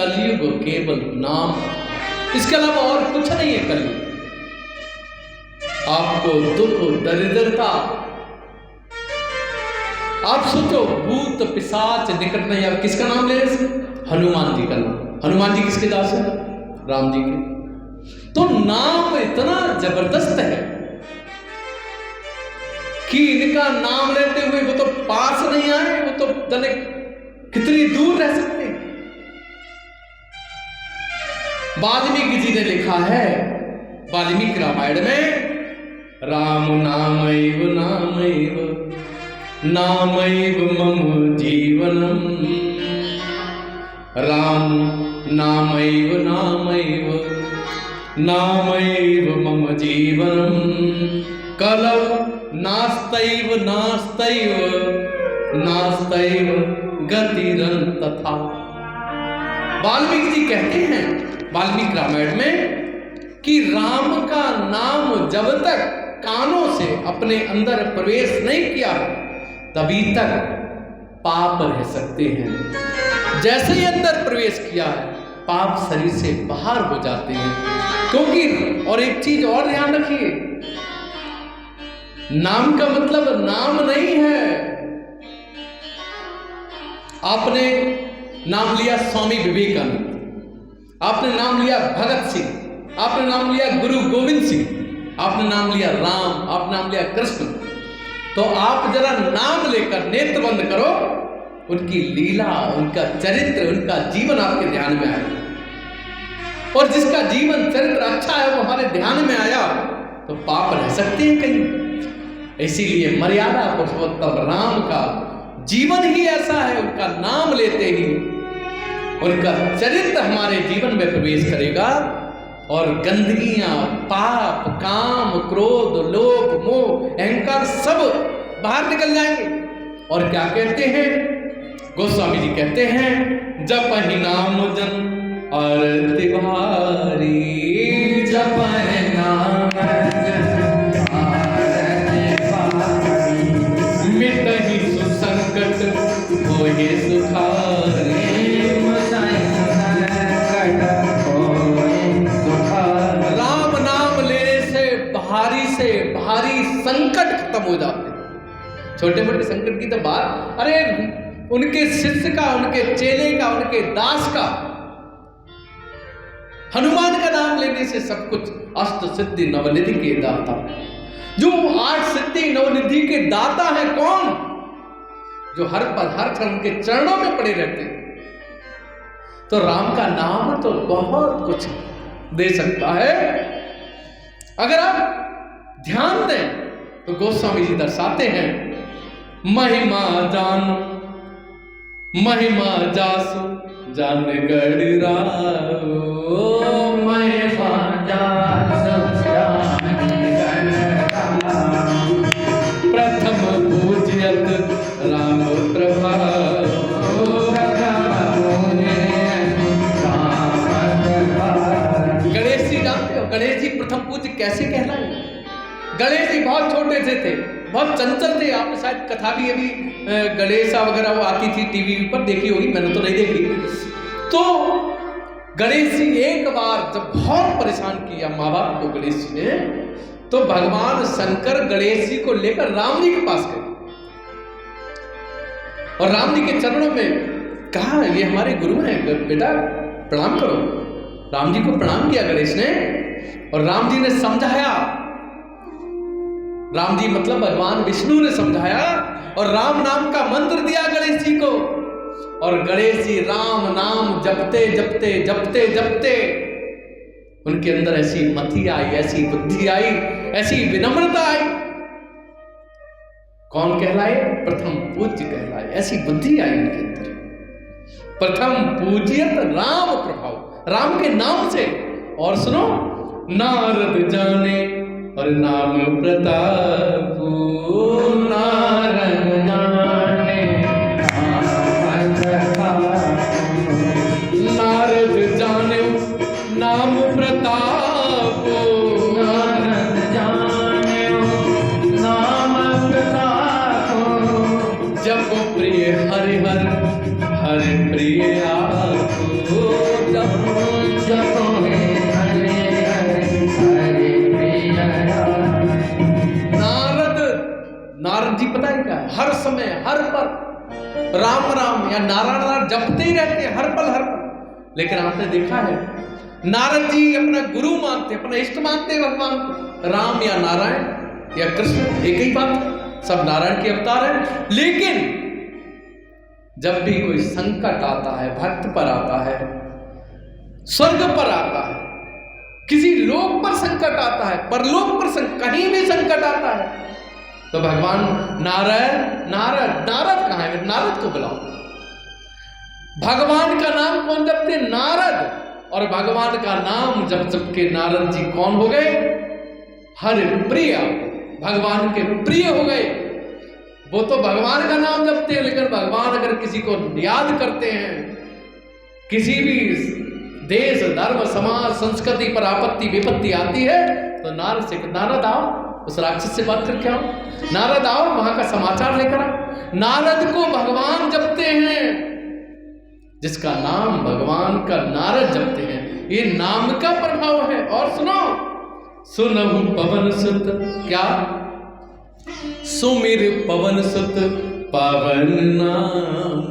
कलयुग केवल नाम, इसके अलावा और कुछ नहीं है कलयुग। आपको दुख दरिद्रता, आप सोचो भूत पिशाच निकट नहीं, आप किसका नाम ले रहे? हनुमान जी का नाम। हनुमान जी किसके दास है? राम जी के। तो नाम इतना जबरदस्त है कि इनका नाम लेते हुए वो तो पास नहीं आए, वो तो जाने कितनी दूर रह सकते हैं। वाल्मीकि जी ने लिखा है वाल्मीकि रामायण में, राम नामैव नामैव नामैव मम जीवनम, राम नामैव नामैव नामैव मम जीवनम, कलौ नास्तैव नास्तैव नास्तैव गतिरन्तथा। वाल्मीकि जी कहते हैं वाल्मीकि रामायण में कि राम का नाम जब तक कानों से अपने अंदर प्रवेश नहीं किया तभी तक पाप रह सकते हैं। जैसे ही अंदर प्रवेश किया पाप शरीर से बाहर हो जाते हैं। क्योंकि और एक चीज और ध्यान रखिए, नाम का मतलब नाम नहीं है। आपने नाम लिया स्वामी विवेकानंद, आपने नाम लिया भगत सिंह, आपने नाम लिया गुरु गोविंद सिंह, आपने नाम लिया राम, आपने नाम लिया कृष्ण, तो आप जरा नाम लेकर नेत्र बंद करो, उनकी लीला, उनका चरित्र, उनका जीवन आपके ध्यान में आएगा। और जिसका जीवन चरित्र अच्छा है वो हमारे ध्यान में आया तो पाप रह सकते हैं कहीं। इसीलिए मर्यादा पुरुषोत्तम राम का जीवन ही ऐसा है, उनका नाम लेते ही उनका चरित्र हमारे जीवन में प्रवेश करेगा और गंदगियां, पाप, काम, क्रोध, लोभ, मोह, अहंकार सब बाहर निकल जाएंगे। और क्या कहते हैं गोस्वामी जी? कहते हैं जपहि नाम जन और तिवारी, जपहि नाम जन मिटहि सुसंकट होहि सुखारी, राम नाम लेने से भारी संकट खत्म हो जाते हैं। छोटे मोटे संकट की तो बात, अरे उनके शिष्य का, उनके चेले का, उनके दास का, हनुमान का नाम लेने से सब कुछ। अष्ट सिद्धि नवनिधि के दाता, जो 8 सिद्धि नवनिधि के दाता है कौन? जो हर पल हर क्षण उनके चरणों में पड़े रहते हैं। तो राम का नाम तो बहुत कुछ दे सकता है। अगर आप ध्यान दें तो गोस्वामी जी दर्शाते हैं, महिमा जान महिमा जासु जान गणराओ, महिमा जासु जान गणराओ, प्रथम पूज्यत राम प्रभाव, गणेश जी जानते हो गणेश जी प्रथम पूज्य कैसे कहलाए? गणेश जी बहुत छोटे से थे, बहुत चंचल थे। आपने शायद कथा भी अभी गणेशा वगैरह वो आती थी टीवी पर, देखी होगी, मैंने तो नहीं देखी। तो गणेश जी एक बार जब बहुत परेशान किया माँ बाप को गणेश जी ने, तो भगवान शंकर गणेश जी को लेकर राम जी के पास गए और राम जी के चरणों में कहा, ये हमारे गुरु हैं, बेटा प्रणाम करो। राम जी को प्रणाम किया गणेश ने और राम जी ने समझाया। राम जी मतलब भगवान विष्णु ने समझाया और राम नाम का मंत्र दिया गणेश जी को। और गणेश जी राम नाम जपते जपते जपते जपते उनके अंदर ऐसी मति आई, ऐसी बुद्धि आई, ऐसी विनम्रता आई। कौन कहलाए? प्रथम पूज्य कहलाए। ऐसी बुद्धि आई उनके अंदर। प्रथम पूज्यत राम प्रभाव, राम के नाम से। और सुनो, नारद जाने और नाम प्रताप, नारद जाने नाम प्रताप, नारद जाने नाम प्रताप, नारद जाने नाम प्रताप, जप प्रिय हरिहर हर प्रिय आपको, नारद जी पता है क्या है, हर समय हर पल राम राम या नारायण नारायण जपते ही रहते हैं, हर पल हर पल। लेकिन आपने देखा है नारद जी अपना गुरु मानते, अपना इष्ट मानते हैं भगवान को, राम या नारायण या कृष्ण एक ही बात है, सब नारायण के अवतार हैं। लेकिन जब भी कोई संकट आता है, भक्त पर आता है, स्वर्ग पर आता है, किसी लोक पर संकट आता है, परलोक पर कहीं भी संकट आता है, तो भगवान नारायण नारद कहाँ है, नारद को बुलाओ। भगवान का नाम कौन जपते? नारद। और भगवान का नाम जब जप के नारद जी कौन हो गए? हरि प्रिय, भगवान के प्रिय हो गए। वो तो भगवान का नाम जपते हैं, लेकिन भगवान अगर किसी को याद करते हैं, किसी भी देश धर्म समाज संस्कृति पर आपत्ति विपत्ति आती है, तो नारद आओ, उस राक्षस से बात करके आओ, नारद आओ, वहां का समाचार लेकर आओ। नारद को भगवान जपते हैं, जिसका नाम भगवान का नारद जपते हैं, ये नाम का प्रभाव है। और सुनो, सुनहु पवन सुत, क्या? सुमिर पवन सुत पावन नाम,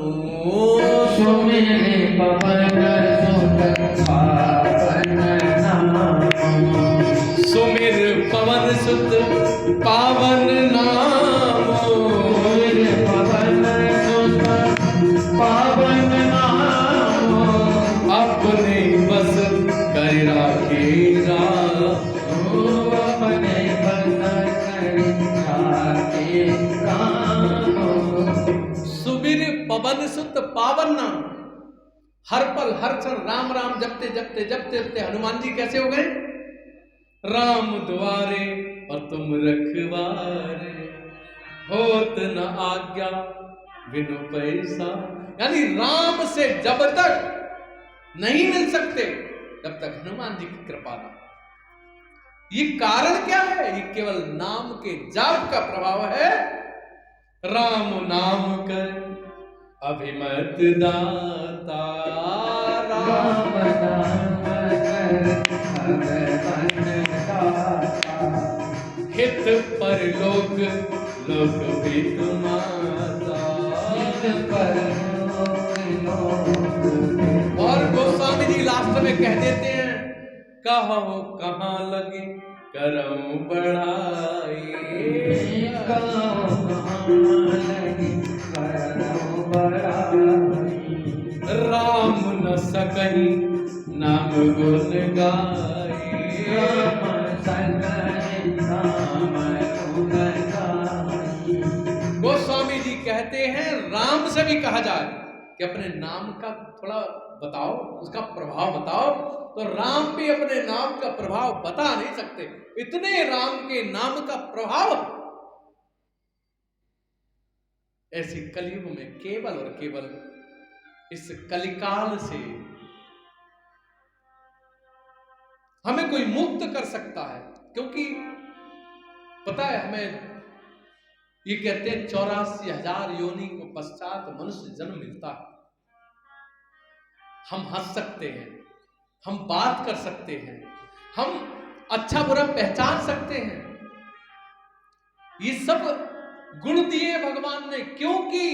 सुमिर पवन सुत पावन नाम, सुमिर पवन सुत पावन नाम, सुमिर पवन सुत पावन नाम, अपने बस कर राखेगा, अपने बस कर राखेगा। सुमिर पवन सुत पावन नाम, हर पल हर क्षण राम राम जपते जपते जपते जपते हनुमान जी कैसे हो गए? राम द्वारे और तुम रखवारे, होत न आज्ञा बिनु पैसा। यानी राम से जब तक नहीं मिल सकते तब तक हनुमान जी की कृपा ना। ये कारण क्या है? ये केवल नाम के जाप का प्रभाव है। राम नाम कर अभिमत दाता, राम नाम कर अभिमत दाता, हित पर लोक लोक भी तुम्हारा। और गोस्वामी जी लास्ट में कह देते हैं, कहो कहाँ लगे करम बढ़ाए, राम न सकही नाम गुण गाए, गोस्वामी जी कहते हैं राम से भी कहा जाए कि अपने नाम का थोड़ा बताओ, उसका प्रभाव बताओ, तो राम भी अपने नाम का प्रभाव बता नहीं सकते, इतने राम के नाम का प्रभाव। ऐसे कलयुग में केवल और केवल इस कलिकाल से हमें कोई मुक्त कर सकता है। क्योंकि पता है, हमें ये कहते हैं 84,000 योनि को पश्चात मनुष्य जन्म मिलता है। हम हंस सकते हैं, हम बात कर सकते हैं, हम अच्छा बुरा पहचान सकते हैं, ये सब गुण दिए भगवान ने। क्योंकि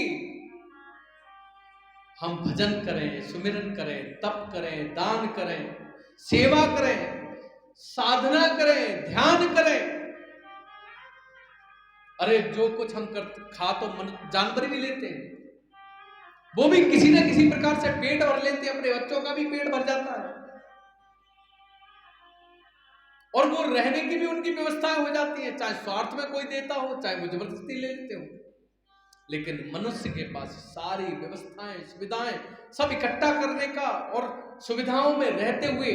हम भजन करें, सुमिरन करें, तप करें, दान करें, सेवा करें, साधना करें, ध्यान करें। अरे जो कुछ हम खा तो जानवर भी लेते हैं, वो भी किसी न किसी प्रकार से पेट भर लेते हैं, अपने बच्चों का भी पेट भर जाता है, और वो रहने की भी उनकी व्यवस्थाएं हो जाती है, चाहे स्वार्थ में कोई देता हो, चाहे वो जबरदस्ती ले लेते हो। लेकिन मनुष्य के पास सारी व्यवस्थाएं सुविधाएं सब इकट्ठा करने का, और सुविधाओं में रहते हुए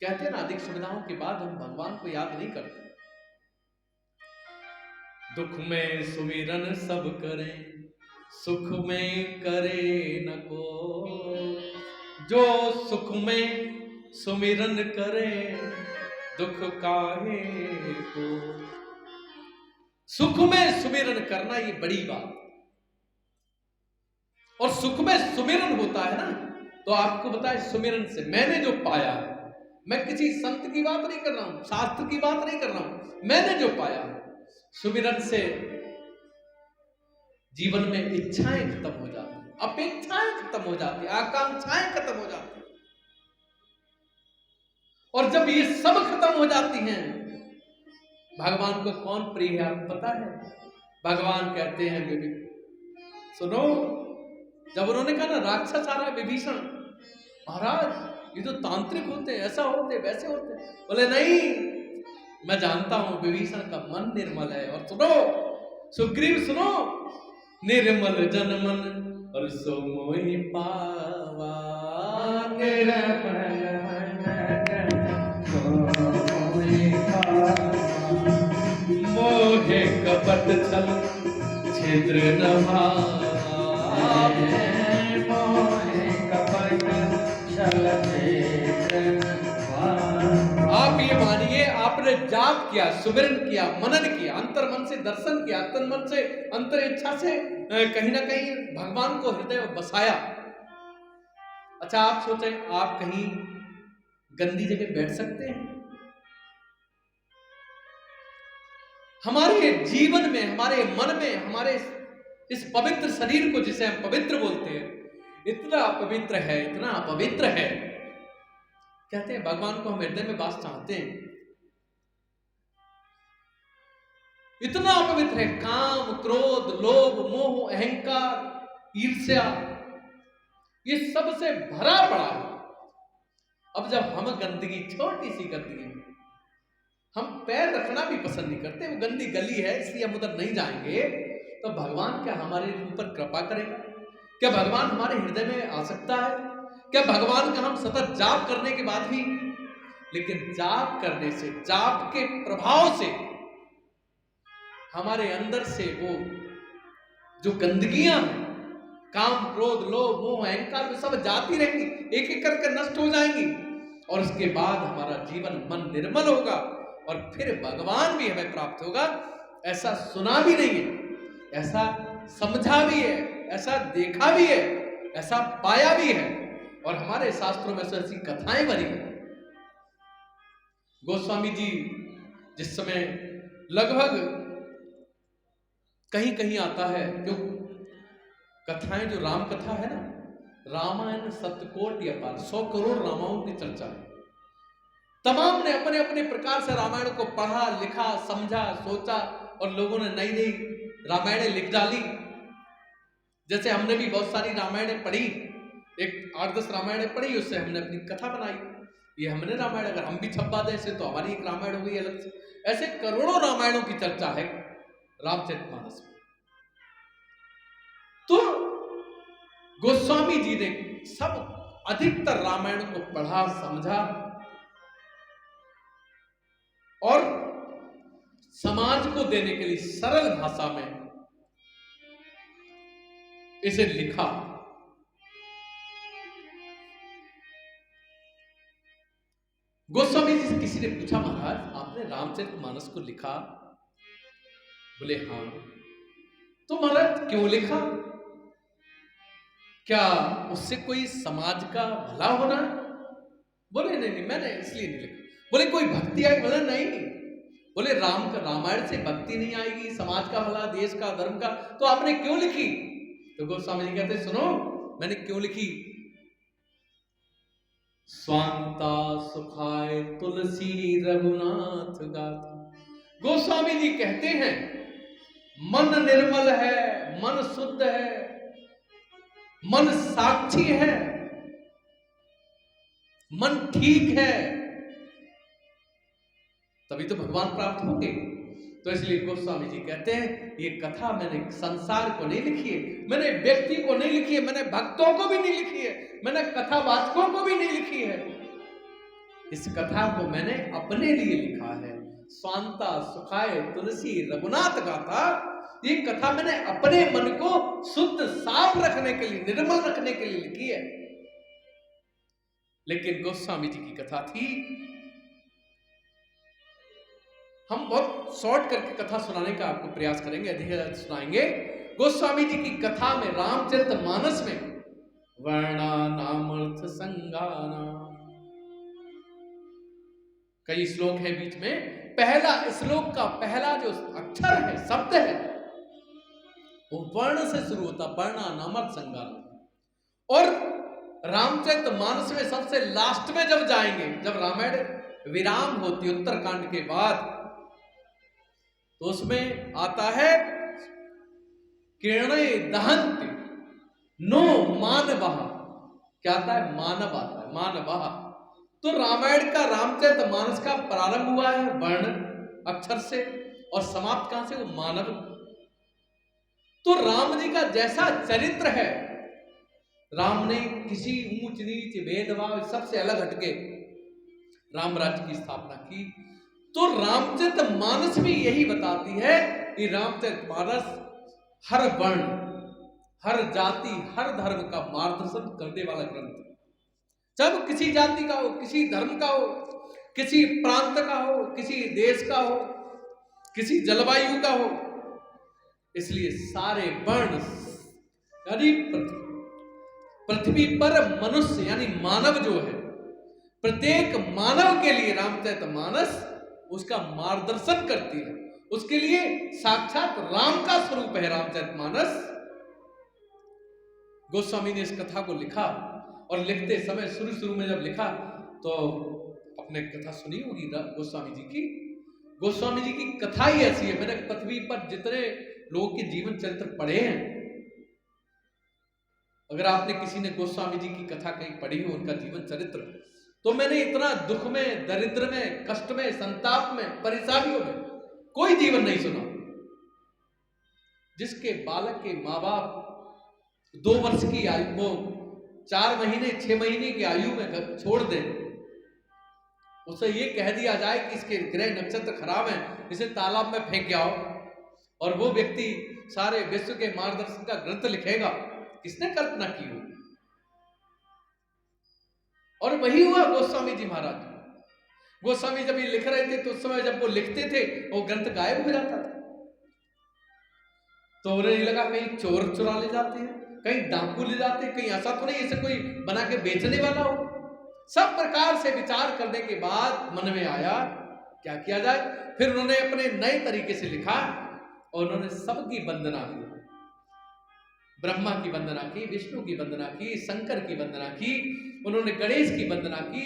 कहते हैं ना, अधिक सुविधाओं के बाद हम भगवान को याद नहीं करते। दुख में सुमिरन सब करें, सुख में करे न को, जो सुख में सुमिरन करे दुख काहे को। सुख में सुमिरन करना ये बड़ी बात, और सुख में सुमिरन होता है ना, तो आपको बताए सुमिरन से मैंने जो पाया है, मैं किसी संत की बात नहीं कर रहा हूं, शास्त्र की बात नहीं कर रहा हूं, मैंने जो पाया है सुमिरन से जीवन में इच्छाएं खत्म हो जाती हैं, अपेक्षाएं खत्म हो जाती हैं, आकांक्षाएं खत्म हो जाती हैं। और जब ये सब खत्म हो जाती हैं, भगवान को कौन प्रिय है आपको पता है? भगवान कहते हैं सुनो, जब उन्होंने कहा ना राक्षस आ रहा है विभीषण, महाराज ये तो तांत्रिक होते हैं, ऐसा होते वैसे होते, बोले नहीं, मैं जानता हूं विभीषण का मन निर्मल है। और सुनो सुग्रीव, सुनो, निर्मल जन मन और सो मोहि पावा, निर्मल मन सो मोहि पावा, मोहे कपट छल छिद्र न भावा, मोहे कपट छल छिद्र न भावा। आप ये मानिए, आपने जाप किया, सुमिरन किया, मनन किया, अंतर मन से दर्शन किया, तन मन से, अंतर इच्छा से कहीं ना कहीं भगवान को हृदय में बसाया। अच्छा आप सोचें, आप कहीं गंदी जगह बैठ सकते हैं? हमारे जीवन में, हमारे मन में, हमारे इस पवित्र शरीर को जिसे हम पवित्र बोलते हैं, इतना अपवित्र है, इतना अपवित्र है। कहते हैं भगवान को हम हृदय में वास चाहते हैं, इतना अपवित्र है। काम, क्रोध, लोभ, मोह, अहंकार, ईर्ष्या, ये सबसे भरा पड़ा है। अब जब हम गंदगी, छोटी सी गंदगी, हम पैर रखना भी पसंद नहीं करते, वो गंदी गली है इसलिए हम उधर नहीं जाएंगे, तो भगवान क्या हमारे ऊपर कृपा करेगा? क्या भगवान हमारे हृदय में आ सकता है? क्या भगवान का हम सतत जाप करने के बाद भी, लेकिन जाप करने से, जाप के प्रभाव से हमारे अंदर से वो जो गंदगियां हैं, काम, क्रोध, लोभ, मोह, अहंकार, वो सब जाती रहेंगी, एक एक करके नष्ट हो जाएंगी, और उसके बाद हमारा जीवन, मन निर्मल होगा, और फिर भगवान भी हमें प्राप्त होगा। ऐसा सुना भी नहीं है, ऐसा समझा भी है, ऐसा देखा भी है, ऐसा पाया भी है, और हमारे शास्त्रों में ऐसी कथाएं भरी हैं। गोस्वामी जी जिस समय लगभग कहीं कहीं आता है, जो कथाएं, जो राम कथा है ना, रामायण सत्यकोटि अपार, 100 करोड़ रामायणों की चर्चा है। तमाम ने अपने अपने प्रकार से रामायण को पढ़ा, लिखा, समझा, सोचा, और लोगों ने नई नई रामायणें लिख डाली। जैसे हमने भी बहुत सारी रामायणें पढ़ी, एक 8-10 रामायणें पढ़ी, उससे हमने अपनी कथा बनाई। ये हमने रामायण, अगर हम भी छपवा दें इसे, तो हमारी एक रामायण हो गई अलग से। ऐसे करोड़ों रामायणों की चर्चा है रामचरितमानस में। तो गोस्वामी जी ने सब अधिकतर रामायण को पढ़ा, समझा, और समाज को देने के लिए सरल भाषा में इसे लिखा। गोस्वामी जी से किसी ने पूछा, महाराज आपने रामचरितमानस को लिखा? बोले हाँ। तो महाराज क्यों लिखा? क्या उससे कोई समाज का भला होना? बोले नहीं, मैंने इसलिए नहीं लिखा। बोले कोई भक्ति आई? बोले नहीं। बोले रामायण से भक्ति नहीं आएगी, समाज का भला, देश का, धर्म का, तो आपने क्यों लिखी? तो गोस्वामी जी कहते सुनो मैंने क्यों लिखी। स्वांता सुखाय तुलसी रघुनाथ गाथा। गोस्वामी जी कहते हैं मन निर्मल है, मन शुद्ध है, मन साक्षी है, मन ठीक है, तभी तो भगवान प्राप्त होंगे। तो इसलिए गोस्वामी जी कहते हैं ये कथा मैंने संसार को नहीं लिखी है, मैंने व्यक्ति को नहीं लिखी है, मैंने भक्तों को भी नहीं लिखी है, मैंने कथावाचकों को भी नहीं लिखी है। इस कथा को मैंने अपने लिए लिखा है। स्वांता सुखाय तुलसी रघुनाथ गाथा, ये कथा मैंने अपने मन को शुद्ध साफ रखने के लिए, निर्मल रखने के लिए लिखी है। लेकिन गोस्वामी जी की कथा थी, हम बहुत शॉर्ट करके कथा सुनाने का आपको प्रयास करेंगे, अधिक सुनाएंगे। गोस्वामी जी की कथा में, रामचरितमानस में, वर्णा नामर्थ संगाना, कई श्लोक है बीच में। पहला श्लोक का पहला जो अक्षर है, शब्द है, वो वर्ण से शुरू होता, वर्णानामर्थ संगार। और रामचरितमानस में सबसे लास्ट में जब जाएंगे, जब रामायण विराम होती उत्तरकांड के बाद, तो उसमें आता है किरणे दहंत नो मानवः। क्या आता है? मानव आता है, मानवः। तो रामायण का, रामचरितमानस का प्रारंभ हुआ है वर्ण अक्षर से और समाप्त कहां से? वो मानव। तो राम जी का जैसा चरित्र है, राम ने किसी ऊंच नीच भेदभाव सबसे अलग हटके राम राज्य की स्थापना की। तो रामचरितमानस भी यही बताती है कि रामचरितमानस हर वर्ण, हर जाति, हर धर्म का मार्गदर्शन करने वाला ग्रंथ है। चाहे किसी जाति का हो, किसी धर्म का हो, किसी प्रांत का हो, किसी देश का हो, किसी जलवायु का हो। इसलिए सारे वर्ण यानी पृथ्वी पर मनुष्य यानी मानव जो है, प्रत्येक मानव के लिए रामचरितमानस उसका मार्गदर्शन करती है। उसके लिए साक्षात राम का स्वरूप है रामचरितमानस। गोस्वामी ने इस कथा को लिखा और लिखते समय शुरू में जब लिखा तो आपने कथा सुनी होगी गोस्वामी जी की। गोस्वामी जी की कथा ही ऐसी है। मैंने पृथ्वी पर जितने लोगों के जीवन चरित्र पढ़े हैं, अगर आपने किसी ने गोस्वामी जी की कथा कहीं पढ़ी हो, उनका जीवन चरित्र, तो मैंने इतना दुख में, दरिद्र में, कष्ट में, संताप में, परेशानियों में कोई जीवन नहीं सुना जिसके बालक के माँ बाप 2 वर्ष की आयु को 4 महीने 6 महीने की आयु में छोड़ दे, उसे ये कह दिया जाए कि इसके ग्रह नक्षत्र खराब हैं, इसे तालाब में फेंक आओ, और वो व्यक्ति सारे विश्व के मार्गदर्शन का ग्रंथ लिखेगा। किसने कल्पना की हो? और वही हुआ गोस्वामी जी महाराज। गोस्वामी जब ये लिख रहे थे तो उस समय जब वो लिखते थे वो ग्रंथ गायब हो जाता था। तो उन्हें लगा कहीं चोर चुरा ले जाते हैं, कहीं डाकू ले जाते हैं, कहीं ऐसा तो नहीं इसे कोई बना के बेचने वाला हो। सब प्रकार से विचार करने के बाद मन में आया क्या किया जाए। फिर उन्होंने अपने नए तरीके से लिखा और उन्होंने सबकी वंदना की। ब्रह्मा की वंदना की, विष्णु की वंदना की, शंकर की वंदना की, उन्होंने गणेश की वंदना की,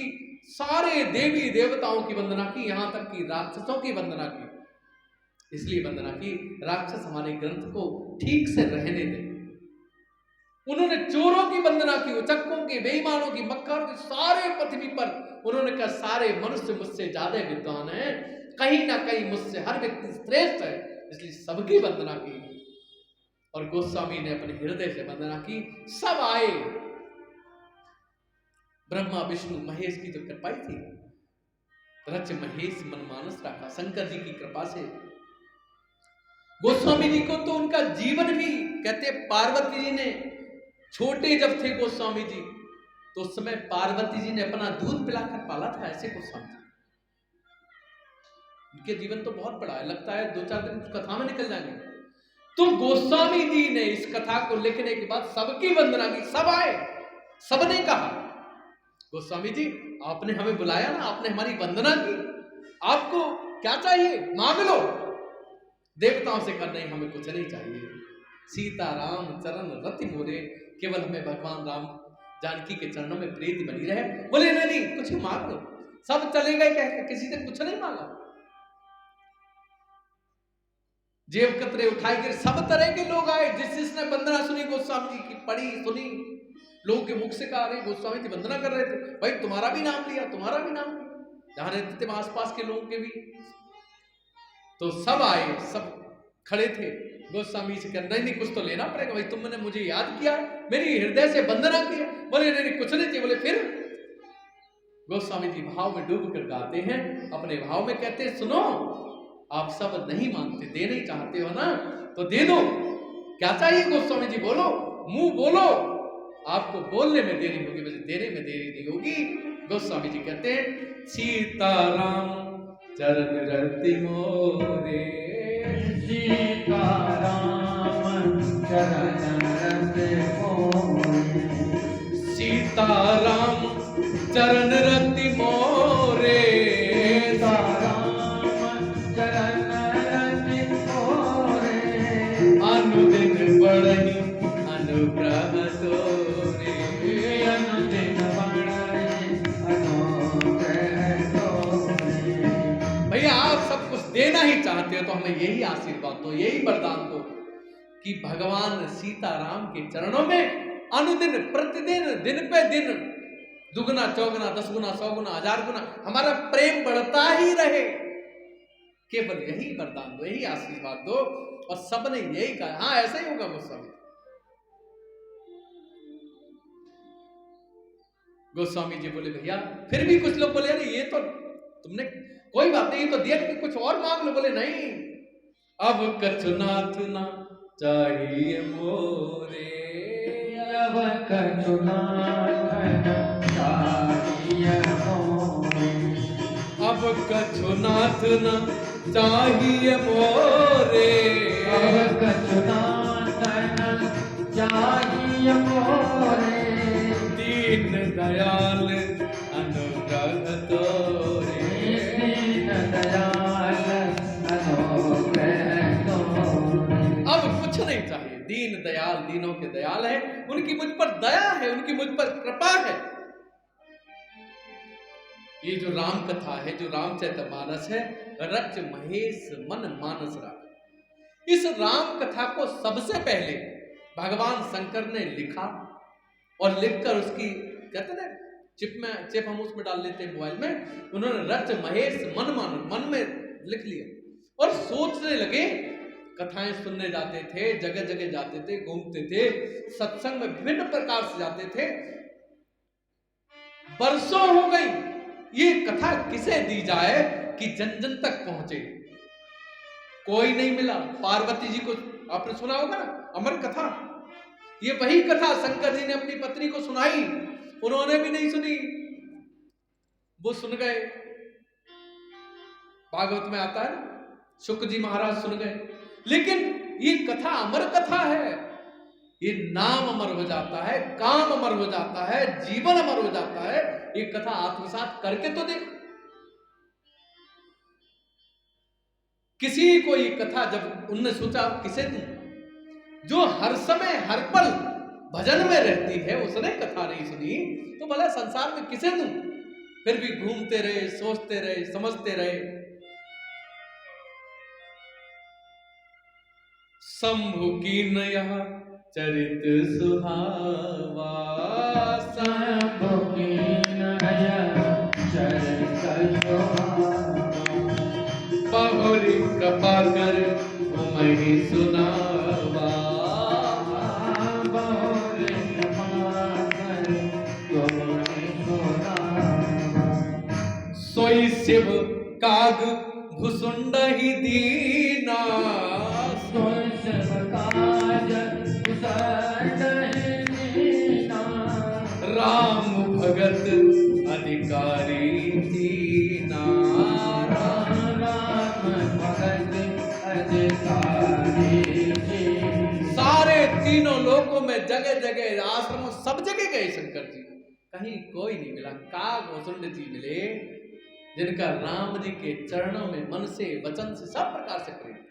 सारे देवी देवताओं की वंदना की, यहां तक कि राक्षसों की वंदना की। इसलिए वंदना की राक्षस हमारे ग्रंथ को ठीक से रहने दें। उन्होंने चोरों की वंदना की, उचक्कों की, बेईमानों की, मक्कारों की, सारे पृथ्वी पर उन्होंने कहा सारे मनुष्य मुझसे ज्यादा विद्वान हैं, कहीं ना कहीं मुझसे हर व्यक्ति श्रेष्ठ है, इसलिए सबकी वंदना की। और गोस्वामी ने अपने हृदय से वंदना की। सब आए, ब्रह्मा विष्णु महेश की तो कृपा ही थी, रच महेश मनमानस रखा शंकर जी की कृपा से। गोस्वामी जी को तो उनका जीवन भी कहते, पार्वती जी ने छोटे जब थे गोस्वामी जी तो उस समय पार्वती जी ने अपना दूध पिलाकर पाला था। ऐसे गोस्वामी जी, उनके जीवन तो बहुत बड़ा है, लगता है 2-4 दिन कथा में निकल जाएंगे। तो गोस्वामी जी ने इस कथा को लिखने के बाद सबकी वंदना की। सब आए, सबने कहा गोस्वामी जी आपने हमें बुलाया ना, आपने हमारी वंदना की, आपको क्या चाहिए मांग लो। देवताओं से कर नहीं, हमें कुछ नहीं चाहिए, सीता राम चरण रति मोरे, केवल हमें भगवान राम जानकी के चरणों में प्रीति बनी रहे। बोले नहीं कुछ मांग लो। सब चले गए कहकर, किसी से कुछ नहीं मांगा। जेब कतरे उठाई गए, सब तरह के लोग आए। जिसने वंदना सुनी गोस्वामी जी की, पढ़ी सुनी, लोगों के मुख से कहा रहे गोस्वामी जी वंदना कर रहे थे, भाई तुम्हारा भी नाम लिया, तुम्हारा भी नाम लिया, जहां रहते थे आसपास के लोगों के भी। तो सब आए, सब खड़े थे। गोस्वामी से कह नहीं कुछ तो लेना पड़ेगा, भाई तुमने मुझे याद किया, मेरी हृदय से वंदना किया। बोले नहीं कुछ नहीं चाहिए। बोले फिर? गोस्वामी जी भाव में डूब कर गाते हैं, अपने भाव में कहते हैं सुनो, आप सब नहीं मांगते, दे नहीं चाहते हो ना, तो दे दो। क्या चाहिए गोस्वामी जी? बोलो, मुंह बोलो, आपको बोलने में देरी होगी, मुझे देने में देरी नहीं होगी। गोस्वामी जी कहते हैं सीताराम चरण रति मोरे, सीताराम चरण रति मोरे, सीताराम चरण रति मोरे, सीताराम चरण रति मोरे, अनुदिन बढ़ही अनुग्रह तोरे। अनुदिन बढ़े अनुग्रह तोरे। भैया आप सब कुछ देना ही चाहते हो तो हमें यही आशीर्वाद दो, यही वरदान दो कि भगवान सीताराम के चरणों में अनुदिन प्रतिदिन दिन पे दिन दुगुना चौगुना 10 गुना 100 गुना 1000 गुना हमारा प्रेम बढ़ता ही रहे। केवल यही वरदान दो, यही आशीर्वाद दो। और सबने यही कहा, हाँ ऐसा ही होगा गोस्वामी। गोस्वामी जी बोले भैया, फिर भी कुछ लोग बोले अरे ये तो तुमने कोई बात नहीं, ये तो दिया कि कुछ और मांग लो। बोले नहीं, अब कछु नाथ ना चाहिए मोरे। अब कछु नाथ चाहिए मोरे। अब कछु नाथ ना चाहिए मोरे। अब कछु नाथ चाहिए मोरे। दीन दयाल अनुग्रह तोरे। दीन दयाल अनुग्रह तोरे। अब कुछ नहीं चाहिए, दीन दयाल दीनों के दयाल है, उनकी मुझ पर दया है, उनकी मुझ पर कृपा है। ये जो राम कथा है, जो रामचरितमानस है, रच महेश मन मानस राख। इस राम कथा को सबसे पहले भगवान शंकर ने लिखा और लिखकर उसकी कहते ना चिप हम उसमें डाल लेते हैं मोबाइल में, उन्होंने रच महेश मन मानस मन में लिख लिया और सोचने लगे। कथाएं सुनने जाते थे, जगह जगह जाते थे, घूमते थे, सत्संग में विभिन्न प्रकार से जाते थे। बरसों हो गई, ये कथा किसे दी जाए कि जन जन तक पहुंचे। कोई नहीं मिला। पार्वती जी को आपने सुना होगा ना, अमर कथा। ये वही कथा शंकर जी ने अपनी पत्नी को सुनाई, उन्होंने भी नहीं सुनी, वो सुन गए। भागवत में आता है, शुक जी महाराज सुन गए। लेकिन ये कथा अमर कथा है, ये नाम अमर हो जाता है, काम अमर हो जाता है, जीवन अमर हो जाता है। ये कथा आत्मसात करके तो देख। किसी को ये कथा जब उनने सोचा किसे दूं, जो हर समय हर पल भजन में रहती है, उसने कथा नहीं सुनी तो भला संसार में किसे दूं। फिर भी घूमते रहे, सोचते रहे, समझते रहे। शंभु की नया चरित सुहावा। शंभु की नया चरित सुहावा। बहुरी कृपा कर तुम्हें सुनावा। बहुरी कृपा कर तुम्हें सुनावा। सोई शिव काग भुसुंड ही दीना। सोई शिव काज भुसुंड ही दीना। राम भगत अधिकारी दीना। राम भगत अधिकारी दीना। सारे तीनों लोकों में जगह जगह आश्रमों सब जगह गए शंकर जी, कहीं कोई नहीं मिला। काग भुसुंड जी मिले, जिनका राम जी के चरणों में मन से वचन से सब प्रकार से प्रेम।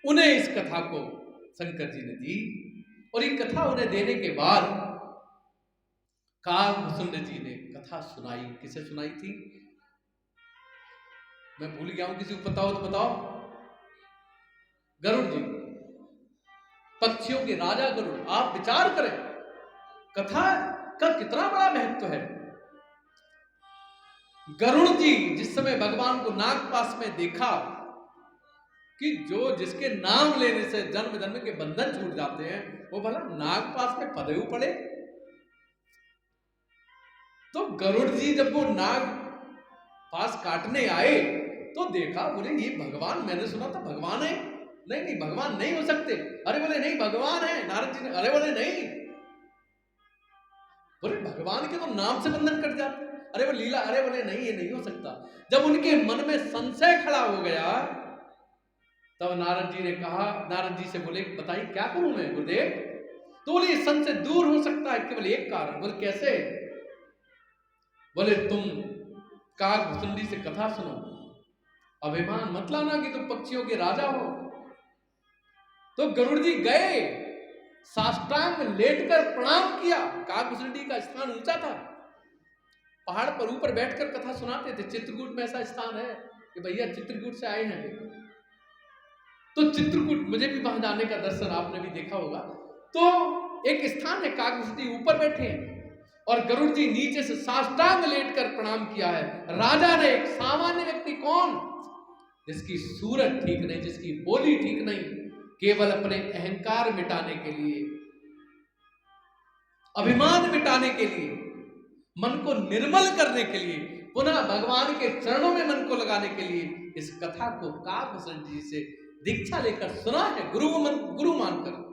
उन्हें इस कथा को शंकर जी ने दी और ये कथा उन्हें देने के बाद काग भुसुंड जी ने कथा सुनाई। किसे सुनाई थी मैं भूल गया हूं, किसी को पता हो तो बताओ। गरुड़ जी, पक्षियों के राजा गरुड़। आप विचार करें कथा का कितना बड़ा महत्व है। गरुड़ जी जिस समय भगवान को नागपाश में देखा कि जो जिसके नाम लेने से जन्म जन्म के बंधन छूट जाते हैं, वो भला नागपाश में पदे पड़े। तो गरुड़ जी जब वो नाग पास काटने आए तो देखा, बोले ये भगवान, मैंने सुना था भगवान है। नहीं नहीं भगवान नहीं हो सकते। अरे बोले नहीं भगवान है। नारद जी ने अरे बोले नहीं, बोले भगवान के तो नाम से बंधन कट जाते। अरे वो लीला, अरे बोले नहीं ये नहीं हो सकता। जब उनके मन में संशय खड़ा हो गया तब नारद जी ने कहा, नारद जी से बोले बताइए क्या करूं मैं गुरुदेव। तो बोले ये संशय दूर हो सकता है केवल एक कारण। बोले कैसे। बोले तुम काग भुसुंडी से कथा सुनो, अभिमान मत लाना कि तुम पक्षियों के राजा हो। तो गरुड़ जी गए, साष्टांग लेटकर प्रणाम किया। काकभूषण जी का स्थान ऊंचा था, पहाड़ पर ऊपर बैठकर कथा सुनाते थे। चित्रकूट में ऐसा स्थान है कि भैया चित्रकूट से आए हैं, तो चित्रकूट मुझे भी वहां जाने का दर्शन आपने भी देखा होगा। तो एक स्थान है, काकभूषण जी ऊपर बैठे हैं और गरुड़ जी नीचे से साष्टांग लेटकर प्रणाम किया है। राजा ने, एक सामान्य व्यक्ति, कौन, जिसकी सूरत ठीक नहीं, जिसकी बोली ठीक नहीं, केवल अपने अहंकार मिटाने के लिए, अभिमान मिटाने के लिए, मन को निर्मल करने के लिए, पुनः भगवान के चरणों में मन को लगाने के लिए इस कथा को काकभूषण जी से दीक्षा लेकर सुना है, गुरु मानकर।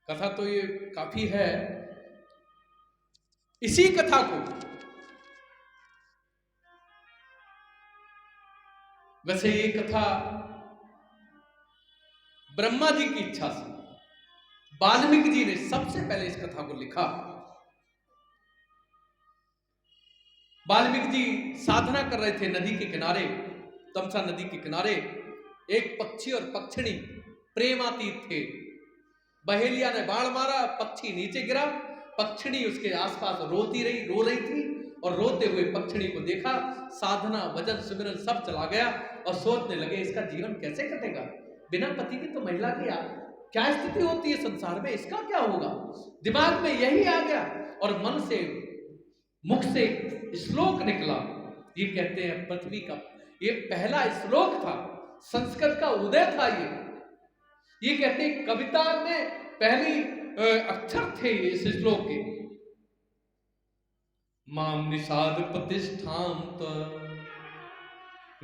कथा तो ये काफी है। इसी कथा को, वैसे ये कथा ब्रह्मा जी की इच्छा से वाल्मीकि जी ने सबसे पहले इस कथा को लिखा। वाल्मीकि जी साधना कर रहे थे नदी के किनारे, तमसा नदी के किनारे। एक पक्षी और पक्षिणी प्रेमातीत थे। बहेलिया ने बाण मारा, पक्षी नीचे गिरा, पक्षिणी उसके आसपास रो रही थी और रोते हुए पक्षिणी को देखा। साधना, भजन, सिमरन सब चला गया और सोचने लगे इसका जीवन कैसे कटेगा, बिना पति की तो महिला की क्या स्थिति होती है संसार में, इसका क्या होगा। दिमाग में यही आ गया और मन से, मुख से श्लोक निकला। ये कहते हैं पृथ्वी का ये पहला श्लोक था, संस्कृत का उदय था। ये कहते हैं कविता में पहली अक्षर थे इस श्लोक के। माम निषाद प्रतिष्ठाम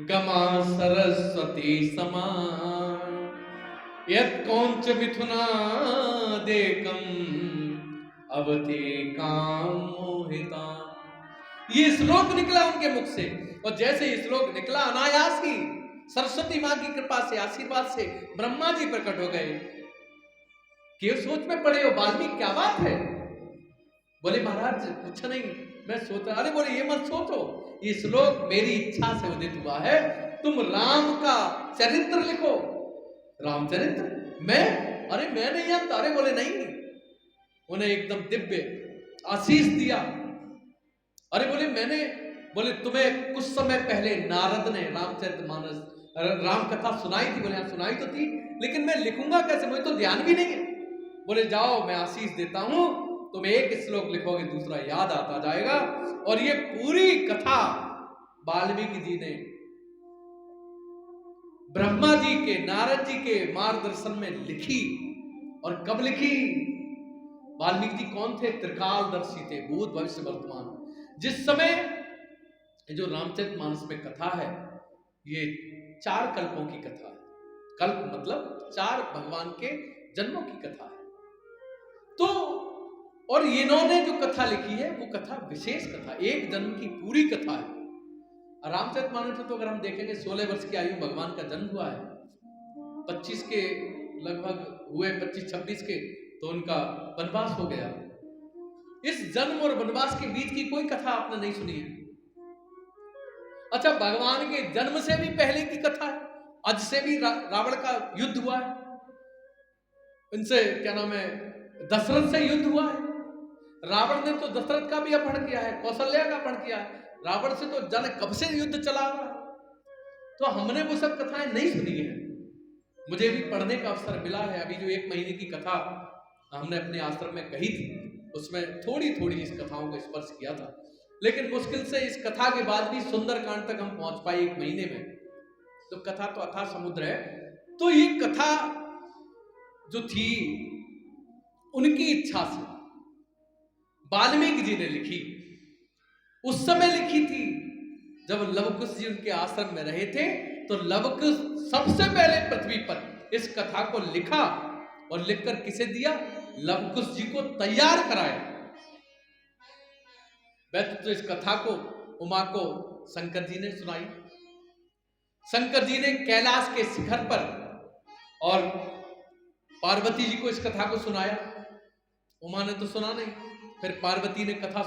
गमा सरस्वती समान यत् कौंच मिथुना देकम अवते काम मोहिता। ये श्लोक निकला उनके मुख से और जैसे ये श्लोक निकला अनायास ही सरस्वती मां की कृपा से, आशीर्वाद से ब्रह्मा जी प्रकट हो गए। क्यों सोच में पड़े हो वाल्मीकि, क्या बात है? बोले महाराज कुछ नहीं, मैं सोचा। अरे बोले ये मत सोचो, ये श्लोक मेरी इच्छा से उदित हुआ है, तुम राम का चरित्र लिखो। रामचरित्र? मैं? अरे मैं नहीं जानता। अरे बोले नहीं, उन्हें एकदम दिव्य आशीष दिया। अरे बोले तुम्हें कुछ समय पहले नारद ने रामचरितमानस, राम कथा सुनाई थी। बोले हाँ सुनाई तो थी, लेकिन मैं लिखूंगा कैसे, मुझे तो ध्यान भी नहीं है। बोले जाओ मैं आशीष देता हूं, तुम एक श्लोक लिखोगे दूसरा याद आता जाएगा। और ये पूरी कथा वाल्मीकि जी ने ब्रह्मा जी के, नारद जी के मार्गदर्शन में लिखी। और कब लिखी? वाल्मीकि जी कौन थे? त्रिकालदर्शी थे, भूत भविष्य वर्तमान। जिस समय जो रामचरितमानस में कथा है, ये 4 कल्पों की कथा है। कल्प मतलब 4 भगवान के जन्मों की कथा है। तो और इन्होंने जो कथा लिखी है वो कथा विशेष कथा, एक जन्म की पूरी कथा है। रामचरितमानस में तो अगर हम देखेंगे 16 वर्ष की आयु भगवान का जन्म हुआ है, 25 के लगभग हुए, 25-26 के तो उनका वनवास हो गया। इस जन्म और वनवास के बीच की कोई कथा आपने नहीं सुनी है। अच्छा, भगवान के जन्म से भी पहले की कथा है, अज से भी रावण का युद्ध हुआ है, इनसे क्या नाम है, दशरथ से युद्ध हुआ है। रावण ने तो दशरथ का भी अपहरण किया है, कौशल्या का अपहरण किया है। रावण से तो जाने कब से युद्ध चला रहा है। तो हमने वो सब कथाएं नहीं सुनी है। मुझे भी पढ़ने का अवसर मिला है। अभी जो 1 महीने की कथा हमने अपने आश्रम में कही थी, उसमें थोड़ी थोड़ी इस कथाओं को स्पर्श किया था, लेकिन मुश्किल से इस कथा के बाद भी सुंदरकांड तक हम पहुंच पाए 1 महीने में। तो कथा तो अथाह समुद्र है। तो ये कथा जो थी उनकी इच्छा से वाल्मीकि जी ने लिखी। उस समय लिखी थी जब लवकुश जी उनके आश्रम में रहे थे। तो लवकुश सबसे पहले पृथ्वी पर इस कथा को लिखा और लिखकर किसे दिया? लवकुश जी को तैयार कराया। वैसे तो इस कथा को उमा को शंकर जी ने सुनाई। शंकर जी ने कैलाश के शिखर पर और पार्वती जी को इस कथा को सुनाया। उमा ने तो सुना नहीं, फिर पार्वती ने कथा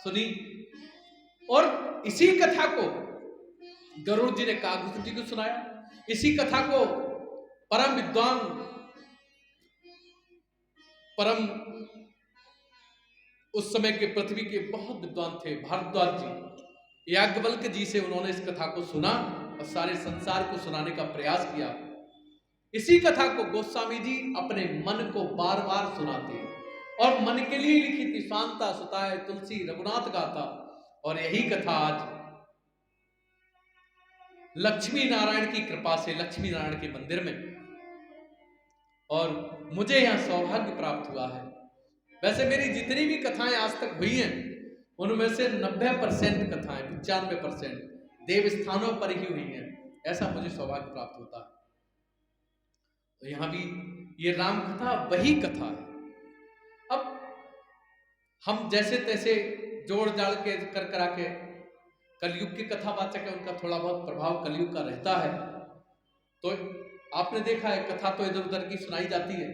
सुनी। और इसी कथा को गरुड़ जी ने काकभूषण जी को सुनाया। इसी कथा को परम विद्वान, परम उस समय के पृथ्वी के बहुत विद्वान थे भारद्वाज जी, याज्ञवल्क्य जी से उन्होंने इस कथा को सुना और सारे संसार को सुनाने का प्रयास किया। इसी कथा को गोस्वामी जी अपने मन को बार बार सुनाते और मन के लिए लिखी थी। शांता सुताय तुलसी रघुनाथ गाथा। और यही कथा आज लक्ष्मी नारायण की कृपा से लक्ष्मी नारायण के मंदिर में, और मुझे यहां सौभाग्य प्राप्त हुआ है। वैसे मेरी जितनी भी कथाएं आज तक हुई हैं उनमें से 90% कथाएं, 95% देव स्थानों पर ही हुई हैं। ऐसा मुझे सौभाग्य प्राप्त होता है। तो यहां भी ये राम कथा वही कथा है। अब हम जैसे तैसे जोड़ जाड़ के कर करा के, कलयुग की कथावाचक है, उनका थोड़ा बहुत प्रभाव कलयुग का रहता है। तो आपने देखा है कथा तो इधर उधर की सुनाई जाती है,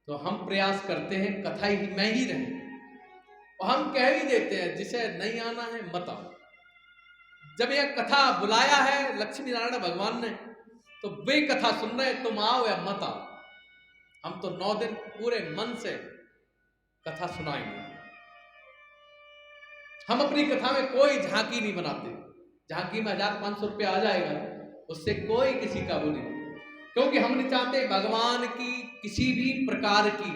तो हम प्रयास करते हैं कथा ही में ही रहे, और हम कह भी देते हैं जिसे नहीं आना है मत आओ। जब यह कथा बुलाया है लक्ष्मी नारायण भगवान ने, तो वे कथा सुन रहे तुम आओ या मत आओ, हम तो 9 दिन पूरे मन से कथा सुनाएंगे। हम अपनी कथा में कोई झांकी नहीं बनाते। झांकी में 1500 रुपया आ जाएगा, उससे कोई किसी का वो नहीं, क्योंकि हम नहीं चाहते भगवान की किसी भी प्रकार की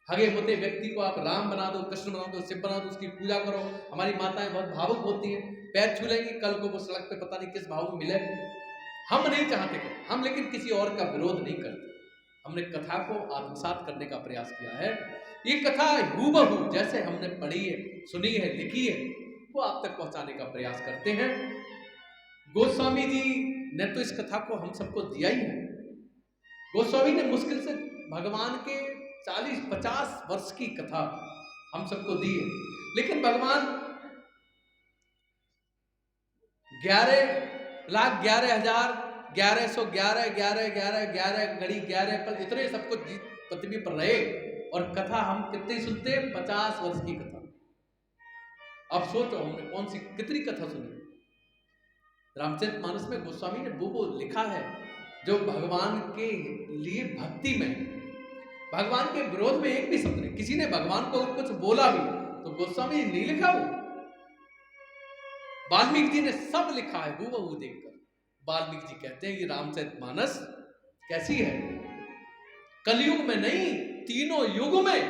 हगे मुते व्यक्ति को आप राम बना दो, कृष्ण बना दो, शिव बना दो, उसकी पूजा करो। हमारी माताएं बहुत भावुक होती हैं, पैर छू लेंगी, कल को वो सड़क पे पता नहीं किस भाव में मिले। हम नहीं चाहते कि हम, लेकिन किसी और का विरोध नहीं करते। हमने कथा को आत्मसात करने का प्रयास किया है। ये कथा हूबहू जैसे हमने पढ़ी है, सुनी है, लिखी है, वो आप तक पहुंचाने का प्रयास करते हैं। गोस्वामी जी ने तो इस कथा को हम सबको दिया ही है। गोस्वामी ने मुश्किल से भगवान के 40-50 वर्ष की कथा हम सबको दी है, लेकिन भगवान 11,11,11,11,11 घड़ी 11 पल इतने सब कुछ पृथ्वी पर रहे, और कथा हम कितनी सुनते हैं? 50 वर्ष की कथा। अब सोचो हमने कौन सी कितनी कथा सुनी। रामचरितमानस में गोस्वामी ने वो लिखा है जो भगवान के लिए भक्ति में, भगवान के विरोध में एक भी शब्द नहीं। किसी ने भगवान को कुछ बोला भी तो गोस्वामी ने नहीं लिखा वो, वाल्मीकि जी ने सब लिखा है हूबहू देखकर। वाल्मीकि जी कहते हैं ये रामचरितमानस कैसी है, कलयुग में नहीं तीनों युग में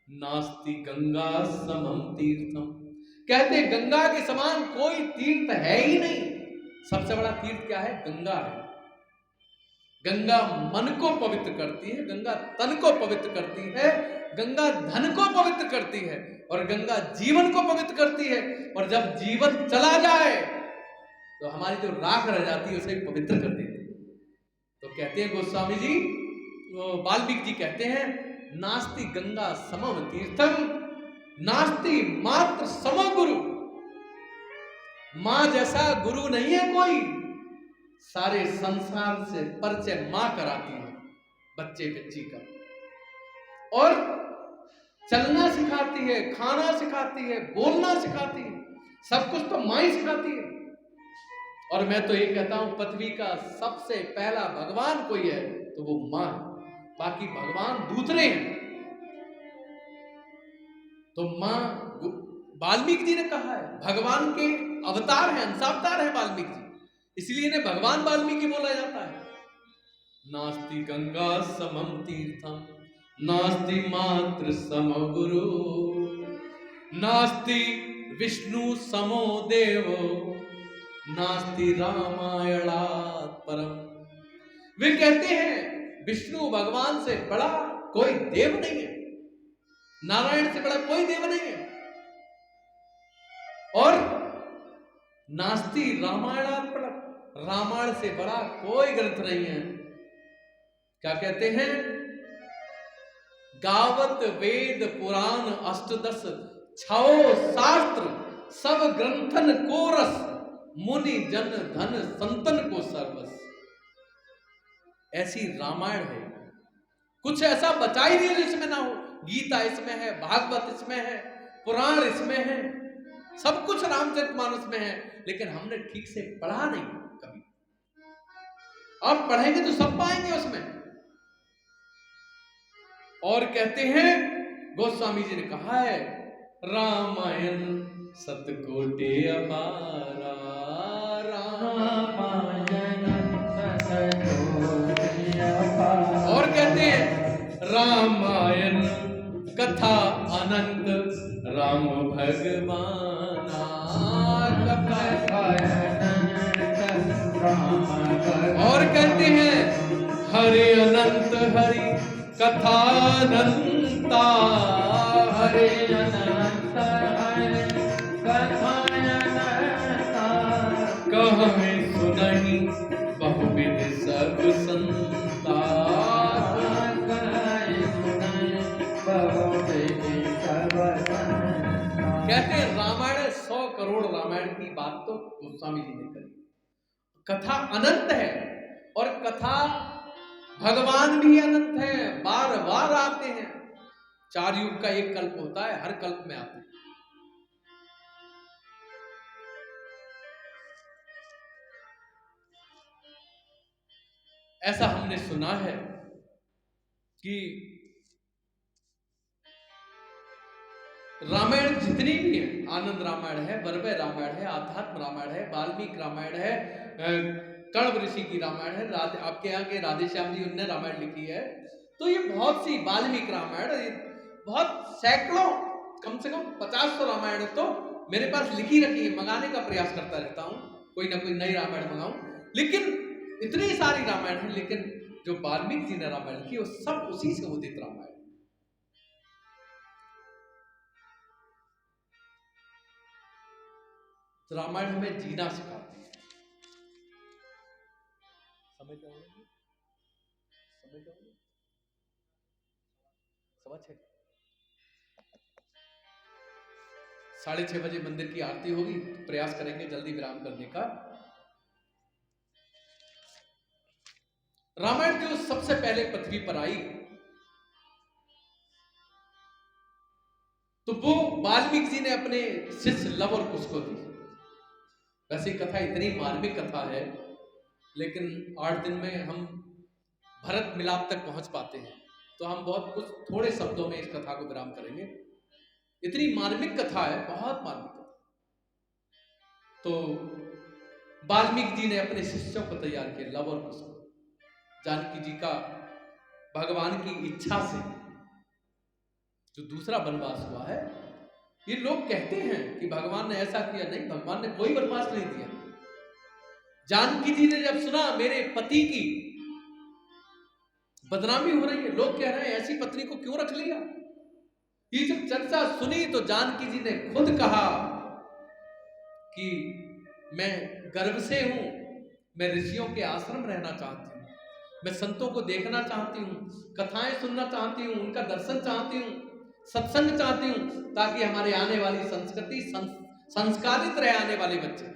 नास्ति गंगा समम तीर्थम। कहते गंगा के समान कोई तीर्थ है ही नहीं। सबसे बड़ा तीर्थ क्या है? गंगा है। गंगा मन को पवित्र करती है, गंगा तन को पवित्र करती है, गंगा धन को पवित्र करती है, और गंगा जीवन को पवित्र करती है। और जब जीवन चला जाए तो हमारी जो राख रह जाती है उसे भी पवित्र कर देती है। तो कहते हैं गोस्वामी जी, वाल्मीकि जी कहते हैं नास्ति गंगा समम तीर्थम नास्ति मात्र सम गुरु। मां जैसा गुरु नहीं है कोई। सारे संसार से परिचय मां कराती है बच्चे बच्ची का, और चलना सिखाती है, खाना सिखाती है, बोलना सिखाती है, सब कुछ तो मां ही सिखाती है। और मैं तो ये कहता हूं पृथ्वी का सबसे पहला भगवान कोई है तो वो मां है, बाकी भगवान दूसरे हैं। तो मां, वाल्मीकि जी ने कहा है भगवान के अवतार है, अंशावतार है वाल्मीकि जी, इसलिए इन्हें भगवान वाल्मीकि बोला जाता है। नास्ति गंगा समम तीर्थम नास्ति मात्र सम गुरु नास्ति विष्णु समो देवो नास्ति रामायणात् परम। वे कहते हैं विष्णु भगवान से बड़ा कोई देव नहीं है, नारायण से बड़ा कोई देव नहीं है, और नास्ति रामायणात् परम, रामायण से बड़ा कोई ग्रंथ नहीं है। क्या कहते हैं? गावत वेद पुराण अष्टदश छो शास्त्र सब ग्रंथन को रस मुनि जन धन संतन को सर्वस। ऐसी रामायण है, कुछ ऐसा बचा ही नहीं जिसमें ना हो। गीता इसमें है, भागवत इसमें है, पुराण इसमें है, सब कुछ रामचरितमानस में है, लेकिन हमने ठीक से पढ़ा नहीं कभी। आप पढ़ेंगे तो सब पाएंगे उसमें। और कहते हैं गोस्वामी जी ने कहा है, रामायण सतकोटि अपारा, रामायण सतकोटि अपारा। और कहते हैं रामायण कथा अनंत, राम भगवाना कथा। और कहते हैं हरि अनंत हरि कथा अनंता, हरि अनंत हरि कथा अनंता। कहे सुनहि बहुविध सब संता, कहते हैं रामायण 100 करोड़ रामायण की बात तो गोस्वामी जी ने करी। कथा अनंत है और कथा भगवान भी अनंत है, बार बार आते हैं। 4 युग का एक कल्प होता है, हर कल्प में आते हैं। ऐसा हमने सुना है कि रामायण जितनी भी है, आनंद रामायण है, वरवय रामायण है, आध्यात्म रामायण है, वाल्मीकि रामायण है, कण्व ऋषि की रामायण है, आपके यहाँ के राधेश्याम जी उनने रामायण लिखी है। तो ये बहुत सी वाल्मीकि रामायण, बहुत सैकड़ों, कम से कम 50 रामायण तो मेरे पास लिखी रखी है। मंगाने का प्रयास करता रहता हूँ, कोई ना कोई नई रामायण मंगाऊं। लेकिन इतनी सारी रामायण है, लेकिन जो वाल्मीकि जी ने रामायण की वो सब उसी से उदित रामायण। रामायण हमें जीना सिखाती है। समझ जाओगे? समझ जाओगे? 6:15 6:30 बजे मंदिर की आरती होगी, प्रयास करेंगे जल्दी विराम करने का। रामायण जो सबसे पहले पृथ्वी पर आई तो वो वाल्मीकि जी ने अपने शिष्य लव और कुश को दी। वैसे कथा इतनी मार्मिक कथा है, लेकिन 8 दिन में हम भरत मिलाप तक पहुंच पाते हैं, तो हम बहुत कुछ थोड़े शब्दों में इस कथा को विराम करेंगे। इतनी मार्मिक कथा है, बहुत मार्मिक कथा। तो वाल्मीकि जी ने अपने शिष्यों को तैयार किया, लव और कुश को। जानकी जी का भगवान की इच्छा से जो दूसरा वनवास हुआ है, ये लोग कहते हैं कि भगवान ने ऐसा किया, नहीं, भगवान ने कोई वनवास नहीं दिया। जानकी जी ने जब सुना मेरे पति की बदनामी हो रही है, लोग कह रहे हैं ऐसी पत्नी को क्यों रख लिया, ये जब चर्चा सुनी तो जानकी जी ने खुद कहा कि मैं गर्व से हूं, मैं ऋषियों के आश्रम रहना चाहती हूं, मैं संतों को देखना चाहती हूं, कथाएं सुनना चाहती हूं, उनका दर्शन चाहती हूं, सत्संग चाहती हूं, ताकि हमारे आने वाली संस्कृति संस्कारित रहे, आने वाले बच्चे।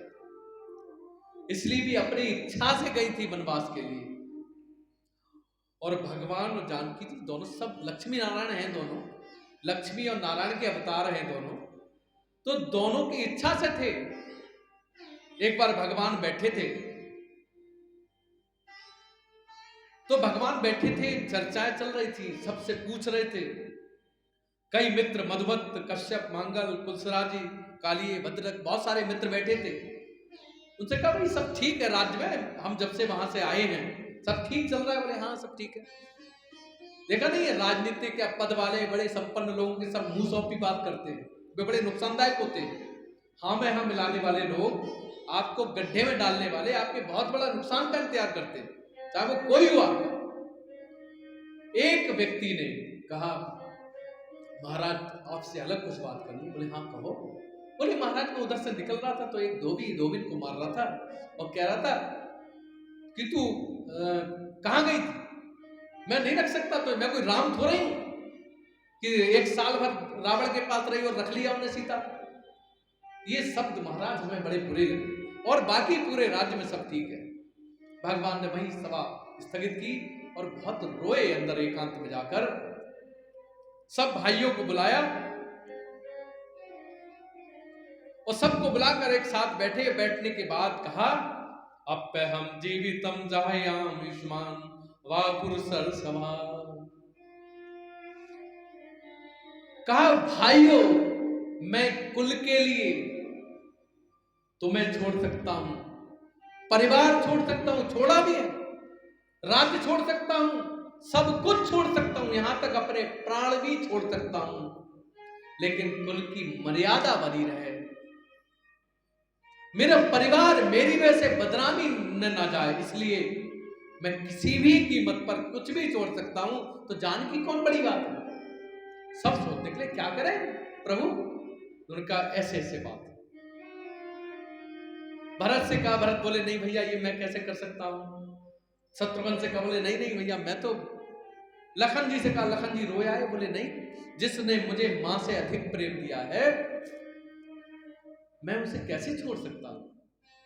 इसलिए भी अपनी इच्छा से गई थी वनवास के लिए। और भगवान और जानकी जी दोनों सब लक्ष्मी नारायण हैं, दोनों लक्ष्मी और नारायण के अवतार हैं दोनों, तो दोनों की इच्छा से थे। एक बार भगवान बैठे थे, तो भगवान बैठे थे, चर्चाएं चल रही थी, सबसे पूछ रहे थे। कई मित्र, मधुवत, कश्यप, मांगल, कुलसराजी, कालिये, भद्रक, बहुत सारे मित्र बैठे थे। उनसे कहा भाई सब ठीक है राज्य में, हम जब से वहां से आए हैं सब ठीक चल रहा है। बोले हाँ सब ठीक है। देखा नहीं है राजनीतिक या पद वाले बड़े संपन्न लोगों के सब मुंह सौंपी बात करते हैं, वे बड़े नुकसानदायक होते हैं। हाँ में हाँ मिलाने वाले लोग, आपको गड्ढे में डालने वाले, आपके बहुत बड़ा नुकसान का इंतजार करते हैं, चाहे वो कोई हुआ। एक व्यक्ति ने कहा महाराज आपसे अलग कुछ बात करनी। बोले हाँ कहो। बोले महाराज मैं उधर से निकल रहा था तो एक धोबी को मार रहा था और कह रहा था कि तू कहाँ गई थी, मैं नहीं रख सकता, तो मैं कोई राम थोड़ा ही कि 1 साल भर रावण के पास रही और रख लिया उन्हें सीता। ये शब्द महाराज हमें बड़े बुरे लगे, और बाकी पूरे राज्य में सब ठीक है। भगवान ने वही सभा स्थगित की और बहुत रोए अंदर एकांत में जाकर। सब भाइयों को बुलाया और सबको बुलाकर एक साथ बैठे। बैठने के बाद कहा अप्यहम जीवितम जायाम युष्मान वाकुरसर सभा। कहा भाइयों, मैं कुल के लिए तुम्हें छोड़ सकता हूं, परिवार छोड़ सकता हूं, छोड़ा भी है, राज्य छोड़ सकता हूं, सब कुछ छोड़ सकता हूं, यहां तक अपने प्राण भी छोड़ सकता हूं, लेकिन कुल की मर्यादा बनी रहे, मेरा परिवार मेरी वजह से बदनामी न ना जाए, इसलिए मैं किसी भी कीमत पर कुछ भी छोड़ सकता हूं। तो जानकी कौन बड़ी बात है? सब सोचने के लिए क्या करें प्रभु? उनका ऐसे ऐसे बात। भरत से कहा, भरत बोले नहीं भैया ये मैं कैसे कर सकता हूं। शत्रुघ्न से कहा, बोले नहीं नहीं भैया मैं तो। लखन जी से कहा, लखन जी रोया है, बोले नहीं, जिसने मुझे मां से अधिक प्रेम दिया है मैं उसे कैसे छोड़ सकता हूं।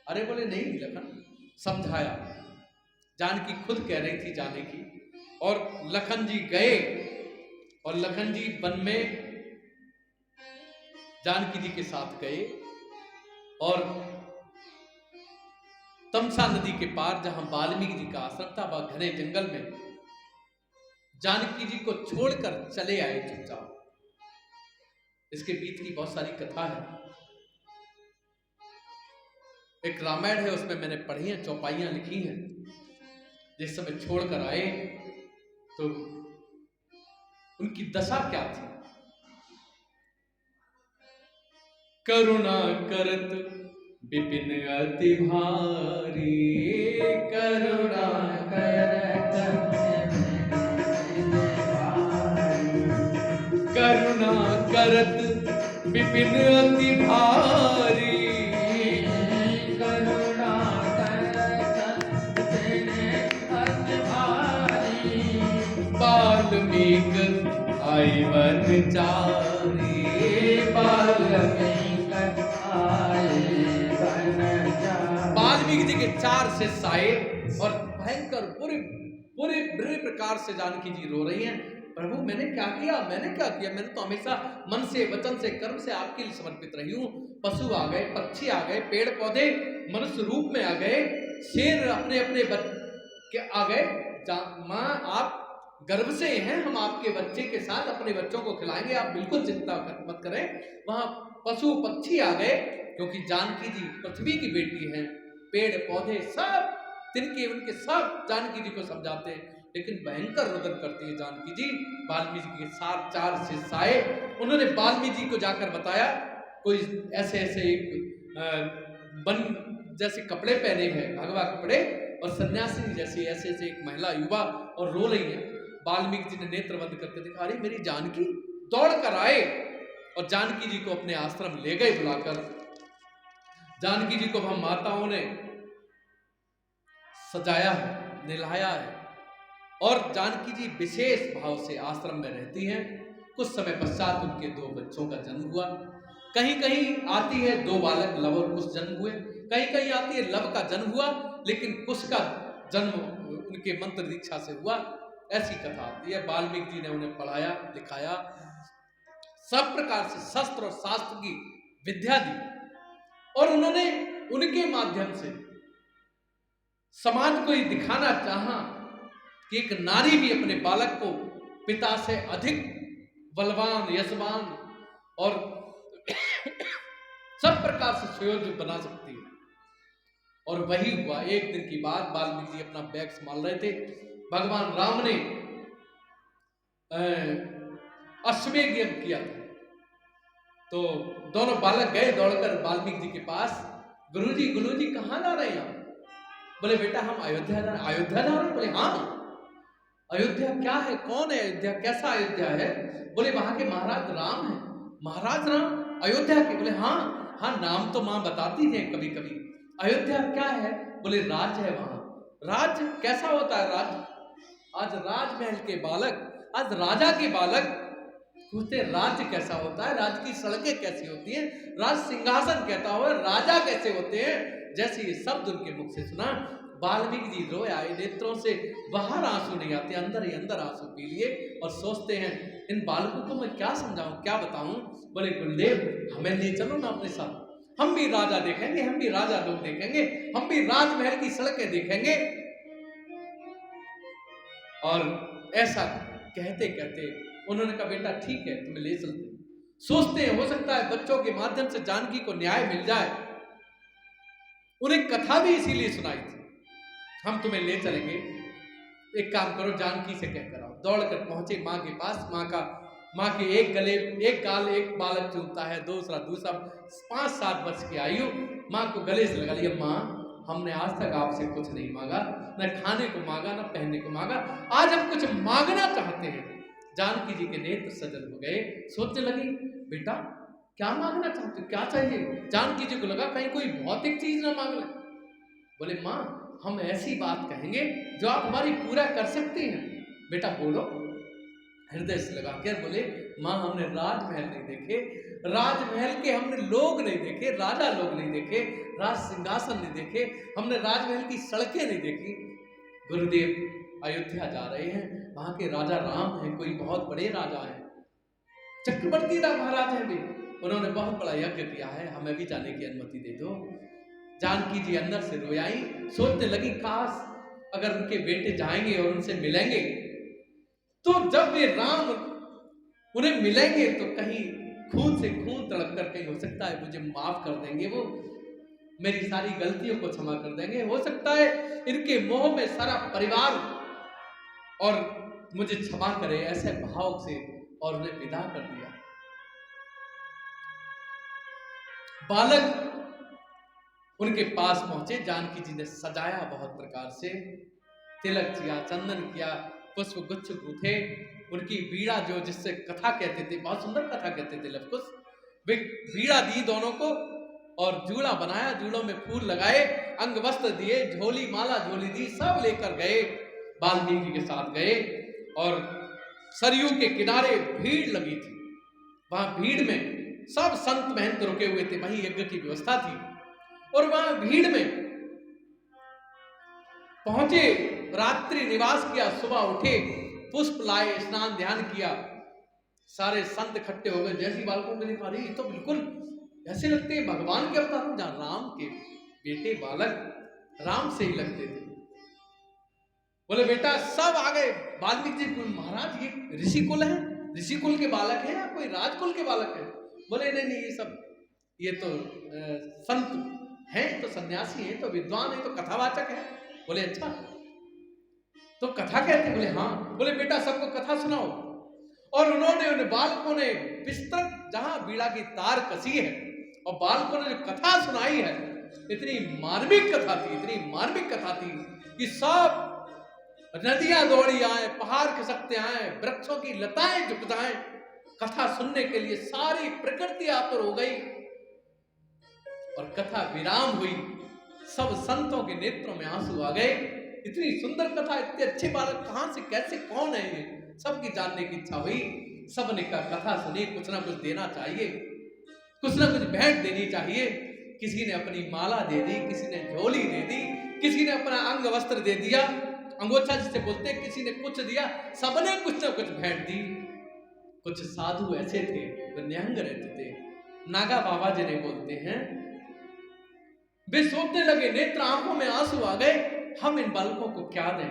अरे बोले नहीं लखन, समझाया। जानकी खुद कह रही थी जाने की, और लखन जी गए, और लखन जी वन में जानकी जी के साथ गए, और तमसा नदी के पार जहां वाल्मीकि जी का आश्रम था, वह घने जंगल में जानकी जी को छोड़कर चले आए चुपचाप। इसके बीच की बहुत सारी कथा है, एक रामायण है उसमें मैंने पढ़ी है, चौपाइयां लिखी हैं। जिस समय छोड़कर आए तो उनकी दशा क्या थी। करुणा करत विपिन अति भारी, करुणा करत करुणा करत विपिन अति भारी, करुणा करत अति भारी, वाल्मीक आई वन चारी, वाल्मीकि आए वन चारी। वाल्मीकि जी के 4 शिष्य आए और भयंकर बुरे प्रकार से जानकी जी रो रही हैं। प्रभु मैंने क्या किया, मैंने क्या किया, मैंने तो हमेशा मन से, वचन से, कर्म से आपके लिए समर्पित रही हूं। पशु आ गए, पक्षी आ गए, पेड़ पौधे मनुष्य रूप में आ गए, शेर अपने अपने के आ गए। मां आप गर्व से हैं, हम आपके बच्चे के साथ अपने बच्चों को खिलाएंगे, आप बिल्कुल चिंता मत करें। वहां पशु पक्षी आ गए, क्योंकि जानकी जी पृथ्वी की बेटी हैं, पेड़ पौधे सब तिनके उनके सब जानकी जी को समझाते हैं, लेकिन भयंकर रुदन करती है जानकी जी। वाल्मीकि के साथ 4 शिष्य आए, उन्होंने वाल्मीकि जी को जाकर बताया, कोई ऐसे ऐसे एक बन जैसे कपड़े पहने हैं, भगवा कपड़े, और सन्यासी जैसी ऐसे ऐसे एक महिला युवा, और रो रही है। वाल्मीकि जी ने नेत्र बंद करके देखा, अरे मेरी जानकी। दौड़ कर आए और जानकी जी को अपने आश्रम ले गए बुलाकर। जानकी जी को हम माताओं ने सजाया है, निलाया है, और जानकी जी विशेष भाव से आश्रम में रहती हैं। कुछ समय पश्चात उनके 2 बच्चों का जन्म हुआ। कहीं कहीं आती है 2 बालक लव और कुश जन्म हुए, कहीं कहीं आती है लव का जन्म हुआ, लेकिन कुश का जन्म उनके मंत्र दीक्षा से हुआ। ऐसी कथा आती है। वाल्मीकि जी ने उन्हें पढ़ाया, लिखाया, सब प्रकार से शस्त्र और शास्त्र की विद्या दी, और उन्होंने उनके माध्यम से समाज को ये दिखाना चाहा कि एक नारी भी अपने बालक को पिता से अधिक बलवान, यशवान और सब प्रकार से सुयोग्य बना सकती है। और वही हुआ। एक दिन की बात, वाल्मीकि जी अपना बैग संभाल रहे थे, भगवान राम ने अश्वमेध यज्ञ किया था। तो दोनों बालक गए दौड़कर वाल्मीकि जी के पास, गुरुजी कहाँ जा रहे हैं आप? बोले बेटा हम अयोध्या जा रहे हैं। अयोध्या जा रहे हैं? बोले हाँ। अयोध्या क्या है, कौन है अयोध्या, कैसा अयोध्या है? बोले वहां के महाराज राम है। महाराज राम अयोध्या के? बोले हाँ हाँ, नाम तो माँ बताती थे कभी कभी। अयोध्या क्या है? बोले राज है वहां। राज कैसा होता है राज? आज राजमहल के बालक, आज राजा के बालक पूछते राज्य कैसा होता है, राज की सड़कें कैसी होती हैं, राज सिंहासन कहता हुआ राजा कैसे होते हैं। जैसे ये शब्द उनके मुख से सुना, वाल्मीकि जी रोए आए, नेत्रों से बाहर आंसू नहीं आते, अंदर ही अंदर आंसू पी लिए, और सोचते हैं इन बालकों को मैं क्या समझाऊं, क्या बताऊं। बोले गुरुदेव हमें ले चलो ना अपने साथ, हम भी राजा देखेंगे, हम भी राजा लोग देखेंगे, हम भी राजमहल की सड़कें देखेंगे। और ऐसा कहते कहते उन्होंने कहा बेटा ठीक है, तुम्हें ले चलते हैं। सोचते हैं हो सकता है बच्चों के माध्यम से जानकी को न्याय मिल जाए। उन्हें कथा भी इसीलिए सुनाई थी, हम तुम्हें ले चलेंगे, एक काम करो जानकी से कहकर आओ। दौड़कर पहुंचे माँ के पास। माँ के एक गले एक गाल एक बालक चूमता है, दूसरा 5-7 वर्ष की आयु। माँ को गले से लगा लिया। माँ, हमने आज तक आपसे कुछ नहीं मांगा, न खाने को मांगा, न पहनने को मांगा, आज हम कुछ मांगना चाहते हैं। जानकी जी के नेत्र सजल हो गए। सोचने लगी बेटा क्या मांगना चाहते हो, क्या चाहिए? जानकी जी को लगा कहीं कोई भौतिक चीज ना मांग ले। बोले माँ, हम ऐसी बात कहेंगे जो आप हमारी पूरा कर सकती हैं। बेटा बोलो। हृदय से लगा कर बोले माँ, हमने राजमहल नहीं देखे, राजमहल के हमने लोग नहीं देखे, राजा लोग नहीं देखे, राज सिंहासन नहीं देखे, हमने राजमहल की सड़कें नहीं देखी। गुरुदेव अयोध्या जा रहे हैं, वहां के राजा राम हैं, कोई बहुत बड़े राजा हैं, चक्रवर्ती महाराज हैं भी, उन्होंने बहुत बड़ा यज्ञ किया है, हमें भी जाने की अनुमति दे दो। जानकी जी अंदर से रोयाई। सोचने लगी काश अगर उनके बेटे जाएंगे और उनसे मिलेंगे तो जब वे राम उन्हें मिलेंगे तो कहीं खून से खून तड़प कर कहीं हो सकता है मुझे माफ कर देंगे, वो मेरी सारी गलतियों को क्षमा कर देंगे, हो सकता है इनके मोह में सारा परिवार और मुझे क्षमा करे, ऐसे भाव से, और उन्हें विदा कर दिया। बालक उनके पास पहुंचे। जानकी जी ने सजाया बहुत प्रकार से, तिलक किया, चंदन किया, पुष्प गुच्छ गूथे, उनकी बीड़ा जो जिससे कथा कहते थे, बहुत सुंदर कथा कहते थे लवकुश, वे बीड़ा दी दोनों को और जूड़ा बनाया, जूड़ों में फूल लगाए, अंग वस्त्र दिए, झोली माला झोली दी, सब लेकर गए, वाल्मीकि के साथ गए। और सरयू के किनारे भीड़ लगी थी, वहां भीड़ में सब संत महंत रुके हुए थे, वहीं यज्ञ की व्यवस्था थी। और वहां भीड़ में पहुंचे, रात्रि निवास किया, सुबह उठे, पुष्प लाए, स्नान ध्यान किया, सारे संत इकट्ठे हो गए। जैसी बालकों ने देखा रही तो बिल्कुल ऐसे लगते हैं भगवान के अवतार, जहां राम के बेटे बालक राम से ही लगते थे। बोले बेटा सब आ गए। वाल्मीकि जी महाराज ये ऋषि कुल है, ऋषि कुल के बालक है या कोई राजकुल के बालक है? बोले नहीं नहीं, ये तो संत हैं, तो सन्यासी हैं, तो विद्वान हैं, तो कथावाचक है। बोले अच्छा तो कथा कहते? बोले हाँ। बोले बेटा सबको कथा सुनाओ। और उन्होंने उन बालकों ने बिस्तर जहां बीड़ा की तार कसी है और बालकों ने जो कथा सुनाई है, इतनी मार्मिक कथा थी, इतनी मार्मिक कथा थी कि सब नदियां दौड़ी आए, पहाड़ खिसकते आए, वृक्षों की लताएं झुक जाएं, कथा सुनने के लिए सारी प्रकृति आतुर हो गई। और कथा विराम हुई, सब संतों के नेत्रों में आंसू आ गए। इतनी सुंदर कथा, इतने अच्छे बालक कहां से, कैसे, कौन है ये, सबकी जानने की इच्छा हुई। सबने कथा सुनी, कुछ ना कुछ देना चाहिए, कुछ ना कुछ भेंट देनी चाहिए। किसी ने अपनी माला दे दी, किसी ने झोली दे दी, किसी ने अपना अंग वस्त्र दे दिया, अंगोछा जिसे बोलते, किसी ने कुछ दिया, सबने कुछ ना कुछ भेंट दी। कुछ साधु ऐसे थे जो निहंग रहते थे, नागा बाबा जिन्हें बोलते हैं, वे सोचने लगे, नेत्र आंखों में आंसू आ गए, हम इन बालकों को क्या दें?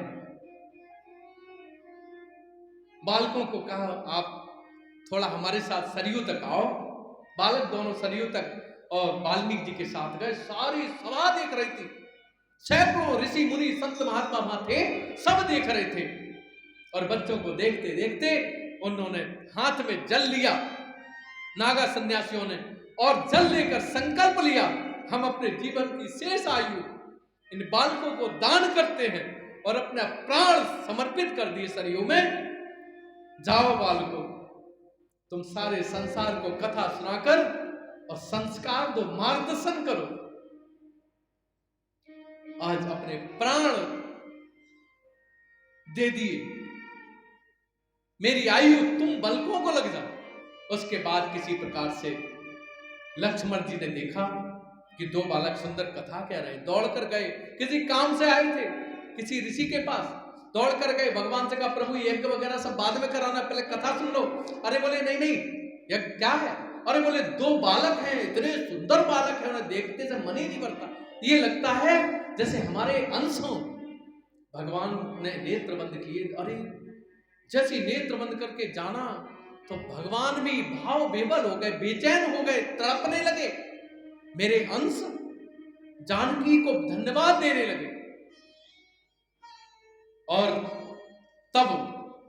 बालकों को कहा आप थोड़ा हमारे साथ सरयू तक आओ। बालक दोनों सरयू तक और वाल्मीकि जी के साथ गए। सारी सभा देख रही थी, सैकड़ों ऋषि मुनि संत महात्मा वहां थे, सब देख रहे थे। और बच्चों को देखते देखते उन्होंने हाथ में जल लिया, नागा सन्यासियों ने, और जल लेकर संकल्प लिया, हम अपने जीवन की शेष आयु इन बालकों को दान करते हैं, और अपना प्राण समर्पित कर दिए सरयू में। जाओ बालकों, तुम सारे संसार को कथा सुनाकर और संस्कार दो, मार्गदर्शन करो। आज अपने प्राण दे दिए, मेरी आयु तुम बालकों को लग जाओ। उसके बाद किसी प्रकार से लक्ष्मण जी ने देखा कि दो बालक सुंदर कथा कह रहे हैं, दौड़ कर गए, किसी काम से आए थे, किसी ऋषि के पास दौड़ कर गए, भगवान से कहा प्रभु यज्ञ वगैरह सब बाद में कराना, पहले कथा सुन लो। अरे बोले नहीं नहीं, यज्ञ क्या है, अरे बोले 2 बालक हैं, इतने सुंदर बालक हैं, उन्हें देखते से मन ही नहीं भरता। ये लगता है जैसे हमारे अंश हों। भगवान ने नेत्र बंद किए, अरे जैसे नेत्र बंद करके जाना तो भगवान भी भाव बेबल हो गए, बेचैन हो गए, तड़पने लगे। मेरे अंश जानकी को धन्यवाद देने लगे। और तब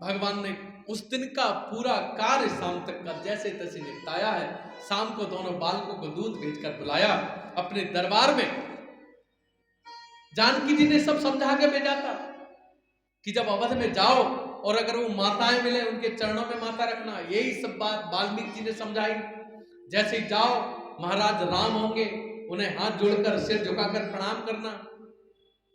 भगवान ने उस दिन का पूरा कार्य शाम तक का जैसे तैसे निपटाया है। शाम को दोनों बालकों को दूध भेजकर बुलाया अपने दरबार में। जानकी जी ने सब समझा के भेजा था कि जब अवध में जाओ और अगर वो माताएं मिले उनके चरणों में माथा रखना। यही सब बात वाल्मीकि जी ने समझाई। जैसे ही जाओ महाराज राम होंगे, उन्हें हाथ जोड़कर सिर झुकाकर प्रणाम करना,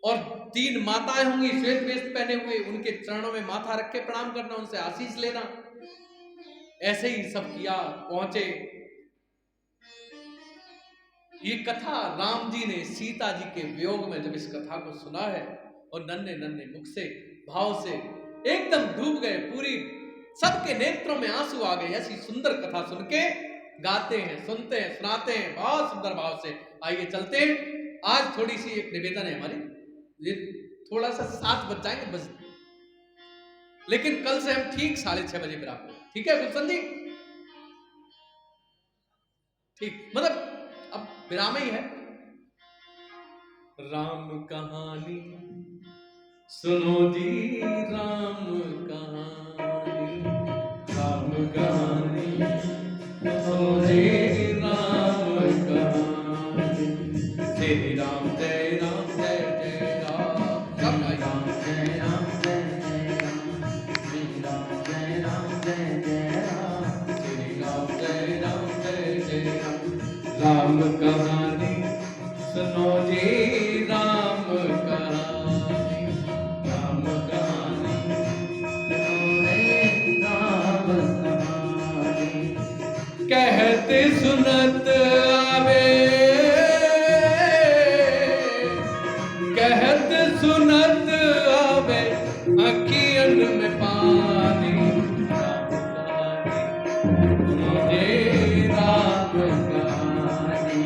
और 3 माताएं होंगी श्वेत वस्त्र पहने हुए, उनके चरणों में माथा रख के प्रणाम करना, उनसे आशीष लेना। ऐसे ही सब किया। पहुंचे ये कथा राम जी ने सीता जी के वियोग में जब इस कथा को सुना है और नन्हे नन्हे मुख से भाव से एकदम डूब गए, पूरी सबके नेत्रों में आंसू आ गए। ऐसी सुंदर कथा सुन के गाते हैं, सुनते हैं, सुनाते हैं बहुत सुंदर भाव से। आइए चलते हैं। आज थोड़ी सी एक निवेदन है हमारी, ये थोड़ा सा 7 बज जाएंगे बस, लेकिन कल से हम ठीक 6:30 बजे बराबर, ठीक है गुलशन जी? ठीक, मतलब अब विराम ही है। राम कहानी सुनो जी, राम कहानी, राम कहानी सुनो जी, राम कहानी। श्री राम जय राम जय जय राम, सब राम जय राम जय जय राम, श्री राम जय राम जय जय राम, श्री राम जय राम जय जय राम। राम कहानी सुनो जी, राम कहानी, राम कहानी सुनो रे, राम कहानी। कहते सुनत आवे, कहते सुनत आवे अखियन में पानी। राम कहानी सुनो जी, राम कहानी,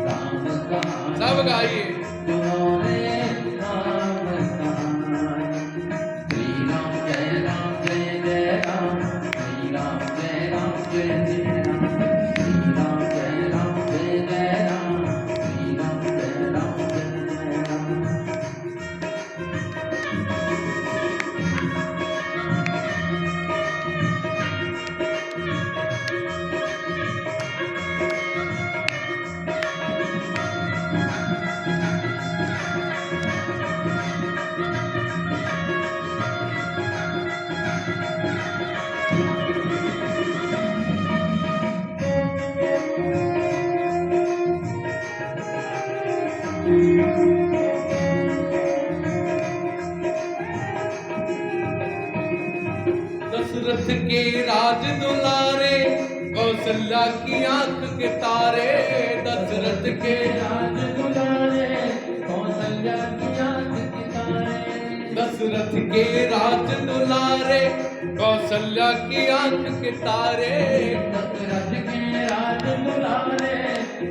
राम कहानी। सब गाइए। सुनो रे राम कहानी, श्री राम जय राम जय जय राम, श्री राम जय राम जय जय राम, श्री राम जय राम जय जय राम, श्री राम जय राम जय जय राम। दशरथ के राज दुलारे, कौशल्या की आंख के तारे। दशरथ के राज दुलारे, कौशल्या की आंख के तारे। दशरथ के राज दुलारे, कौशल्या की आंख के तारे। दशरथ के राज दुलारे,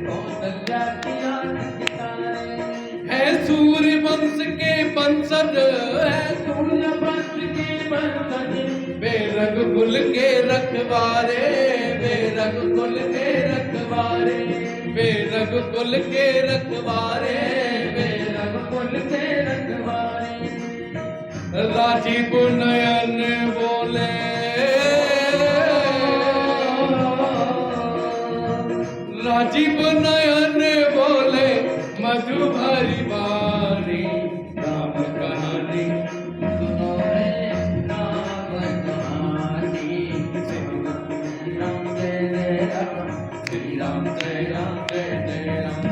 कौशल्या की आंख के तारे। है सूर्य वंश के वंशज, है सूर्य वंश के वंशज, वे रघुकुल के रखवारे, वे रघुकुल के रखवारे, वे रघुकुल के रखवारे, वे रघुकुल के रखवारे। राजीव नयन बोले, राजीव नयन बोले, मधु भरी बारी। राम कहानी सुनो रे, राम कहानी, श्री राम जय जय राम, श्री राम जय राम जय जय राम,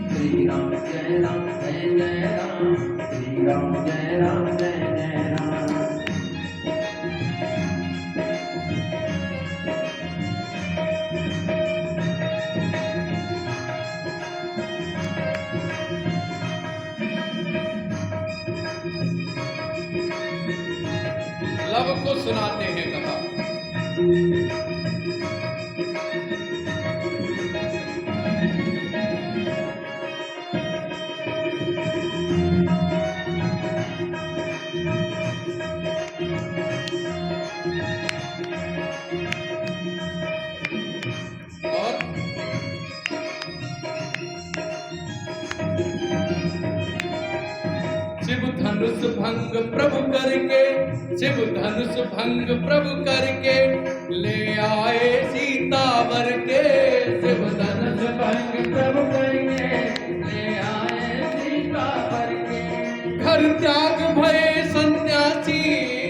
श्री राम जय राम जय जय राम, श्री राम जय राम जय जय राम। लव को सुनाते हैं कथा। भंग प्रभु करके, शिव धनुष भंग प्रभु करके ले आए सीता वर के। शिव धनुष भंग प्रभु करके ले आए सीता वर के। घर त्याग भय सन्यासी,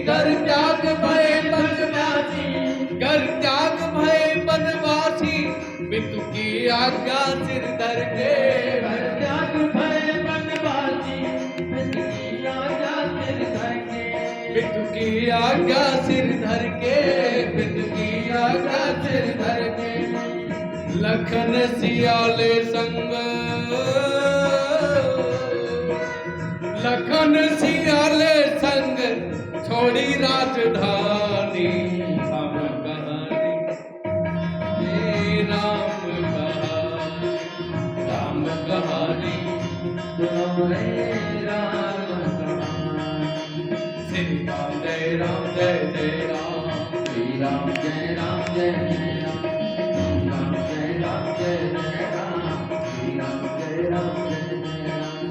घर त्याग भय बनवासी, घर त्याग भय बनवासी, पितु की आज्ञा सिर धर के। घर त्याग भय बनवासी, पितु की आज्ञा सिर धर के। पितु की आज्ञा सिर धर के, पितु की आज्ञा सिर धर के। लखन सियाले संग, लखन सियाले संग छोड़ी राजधानी। राम कहानी, हे राम कहानी, राम कहानी, सुनो रे राम कहानी। श्री राम जय राम जय जय राम, श्री राम जय राम जय जय राम, श्री राम जय राम जय जय राम, श्री राम जय राम जय जय राम।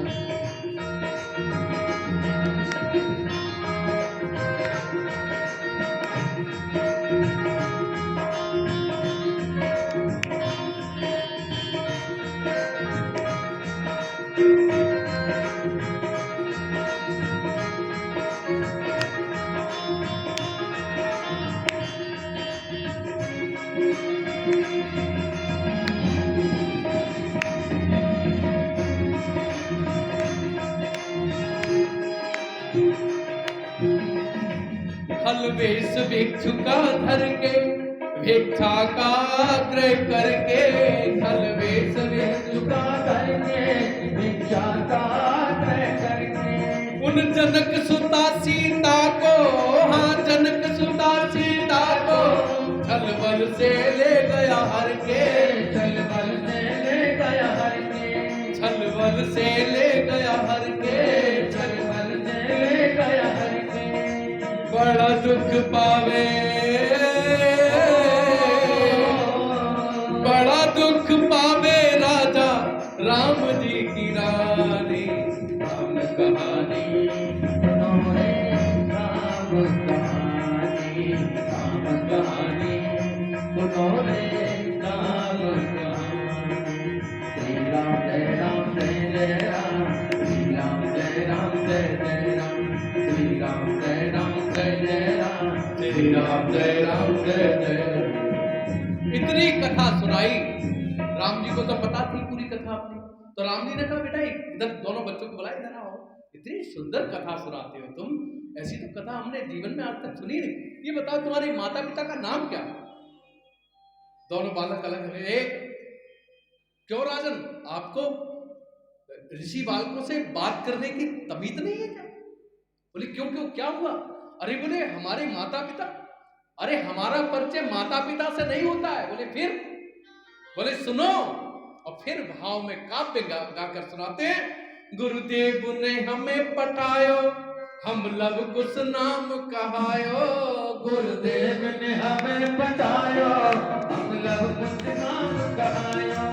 फल वेश भिक्षु का धर के, भिक्षा का आग्रह करके। फल वेश भिक्षु का करके, भिक्षा का आग्रह करके। उन जनक सुता सीता को, हाँ जनक सुता सीता को छल बल से ले गया हर के। छल बल से ले गया हर के। छल बल से ले गया हर के। छल बल से ले गया हर के। बड़ा दुख पावे, बड़ा दुख पावे राजा राम जी की रानी। राम कहानी, सुनो रे राम कहानी, राम कहानी, सुनो रे राम कहानी। श्री राम जय राम जय जय राम, श्री राम जय राम जय जय राम, श्री राम जय राम जय जय राम, श्री राम जय राम जय जय। इतनी कथा सुनाई, राम जी को तो पता थी पूरी कथा अपनी। तो राम जी ने कहा बेटा इधर दोनों बच्चों को बुलाए, इधर आओ, इतनी सुंदर कथा सुनाते हो तुम, ऐसी तो कथा हमने जीवन में आज तक सुनी नहीं। ये बताओ तुम्हारे माता पिता का नाम क्या? दोनों बालक अलग है। क्यों राजन, आपको ऋषि बालकों से बात करने की तमीज नहीं है क्या? बोले क्यों क्यों क्या हुआ? अरे बोले हमारे माता पिता, अरे हमारा परिचय माता पिता से नहीं होता है। बोले फिर? बोले सुनो, और फिर भाव में काव्य गाकर सुनाते हैं। गुरुदेव ने हमें पठायो, हम लव कुश नाम कहायो। गुरुदेव ने हमें बतायो, हम लव कुश नाम कहायो।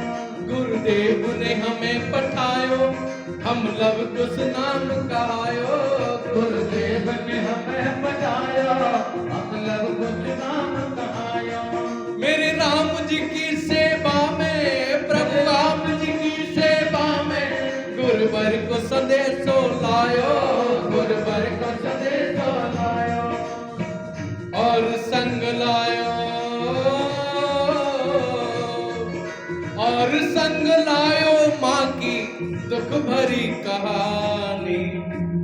गुरुदेव ने हमें पठायो, हम लव कुश नाम कहायो। गुरुदेव ने हमें बतायो, हम लव कुश नाम कहायो। मेरे राम जी की सेवा में, प्रभु राम जी की सेवा में गुरुवर को संदेशो लायो। गुरुवर को संदेशो लायो, और संग लायो, और संग लायो माँ की दुख भरी कहानी।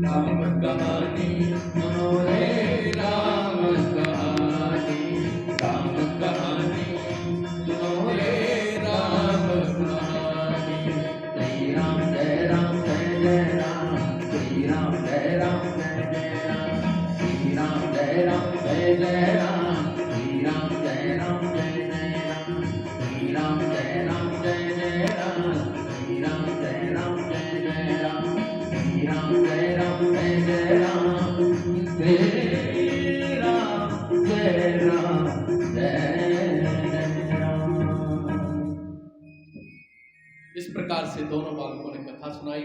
राम कहानी, सुनो रे राम कहानी, राम कहानी, सुनो रे हे राम कहानी। श्री राम जय राम जय जय राम, श्री राम जय राम जय जय राम, श्री राम जय राम जय जय राम, श्री राम जय राम जय जय राम, श्री राम जय राम जय जय राम, श्री राम जय राम जय जय राम, श्री राम जय राम जय जय राम, श्री राम जय राम जय जय राम। इस प्रकार से दोनों बालकों ने कथा सुनाई।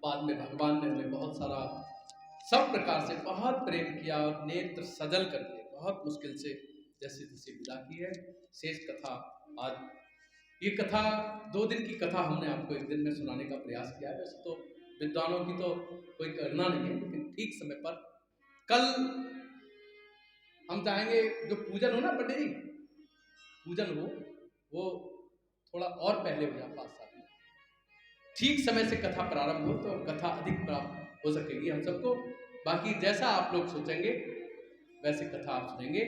बाद में भगवान ने उन्हें बहुत सारा सब प्रकार से बहुत प्रेम किया और नेत्र सजल कर दिए, बहुत मुश्किल से जैसे तैसे विदा की है। शेष कथा आज, ये कथा 2 दिन की कथा हमने आपको 1 दिन में सुनाने का प्रयास किया है। वैसे तो विद्वानों की तो कोई करना नहीं है, लेकिन ठीक समय पर कल हम चाहेंगे जो पूजन हो ना पंडित जी, पूजन हो वो थोड़ा और पहले हो जाए 5-7 मिनट, ठीक समय से कथा प्रारंभ हो तो कथा अधिक प्राप्त हो सकेगी हम सबको। बाकी जैसा आप लोग सोचेंगे वैसे कथा आप सुनेंगे।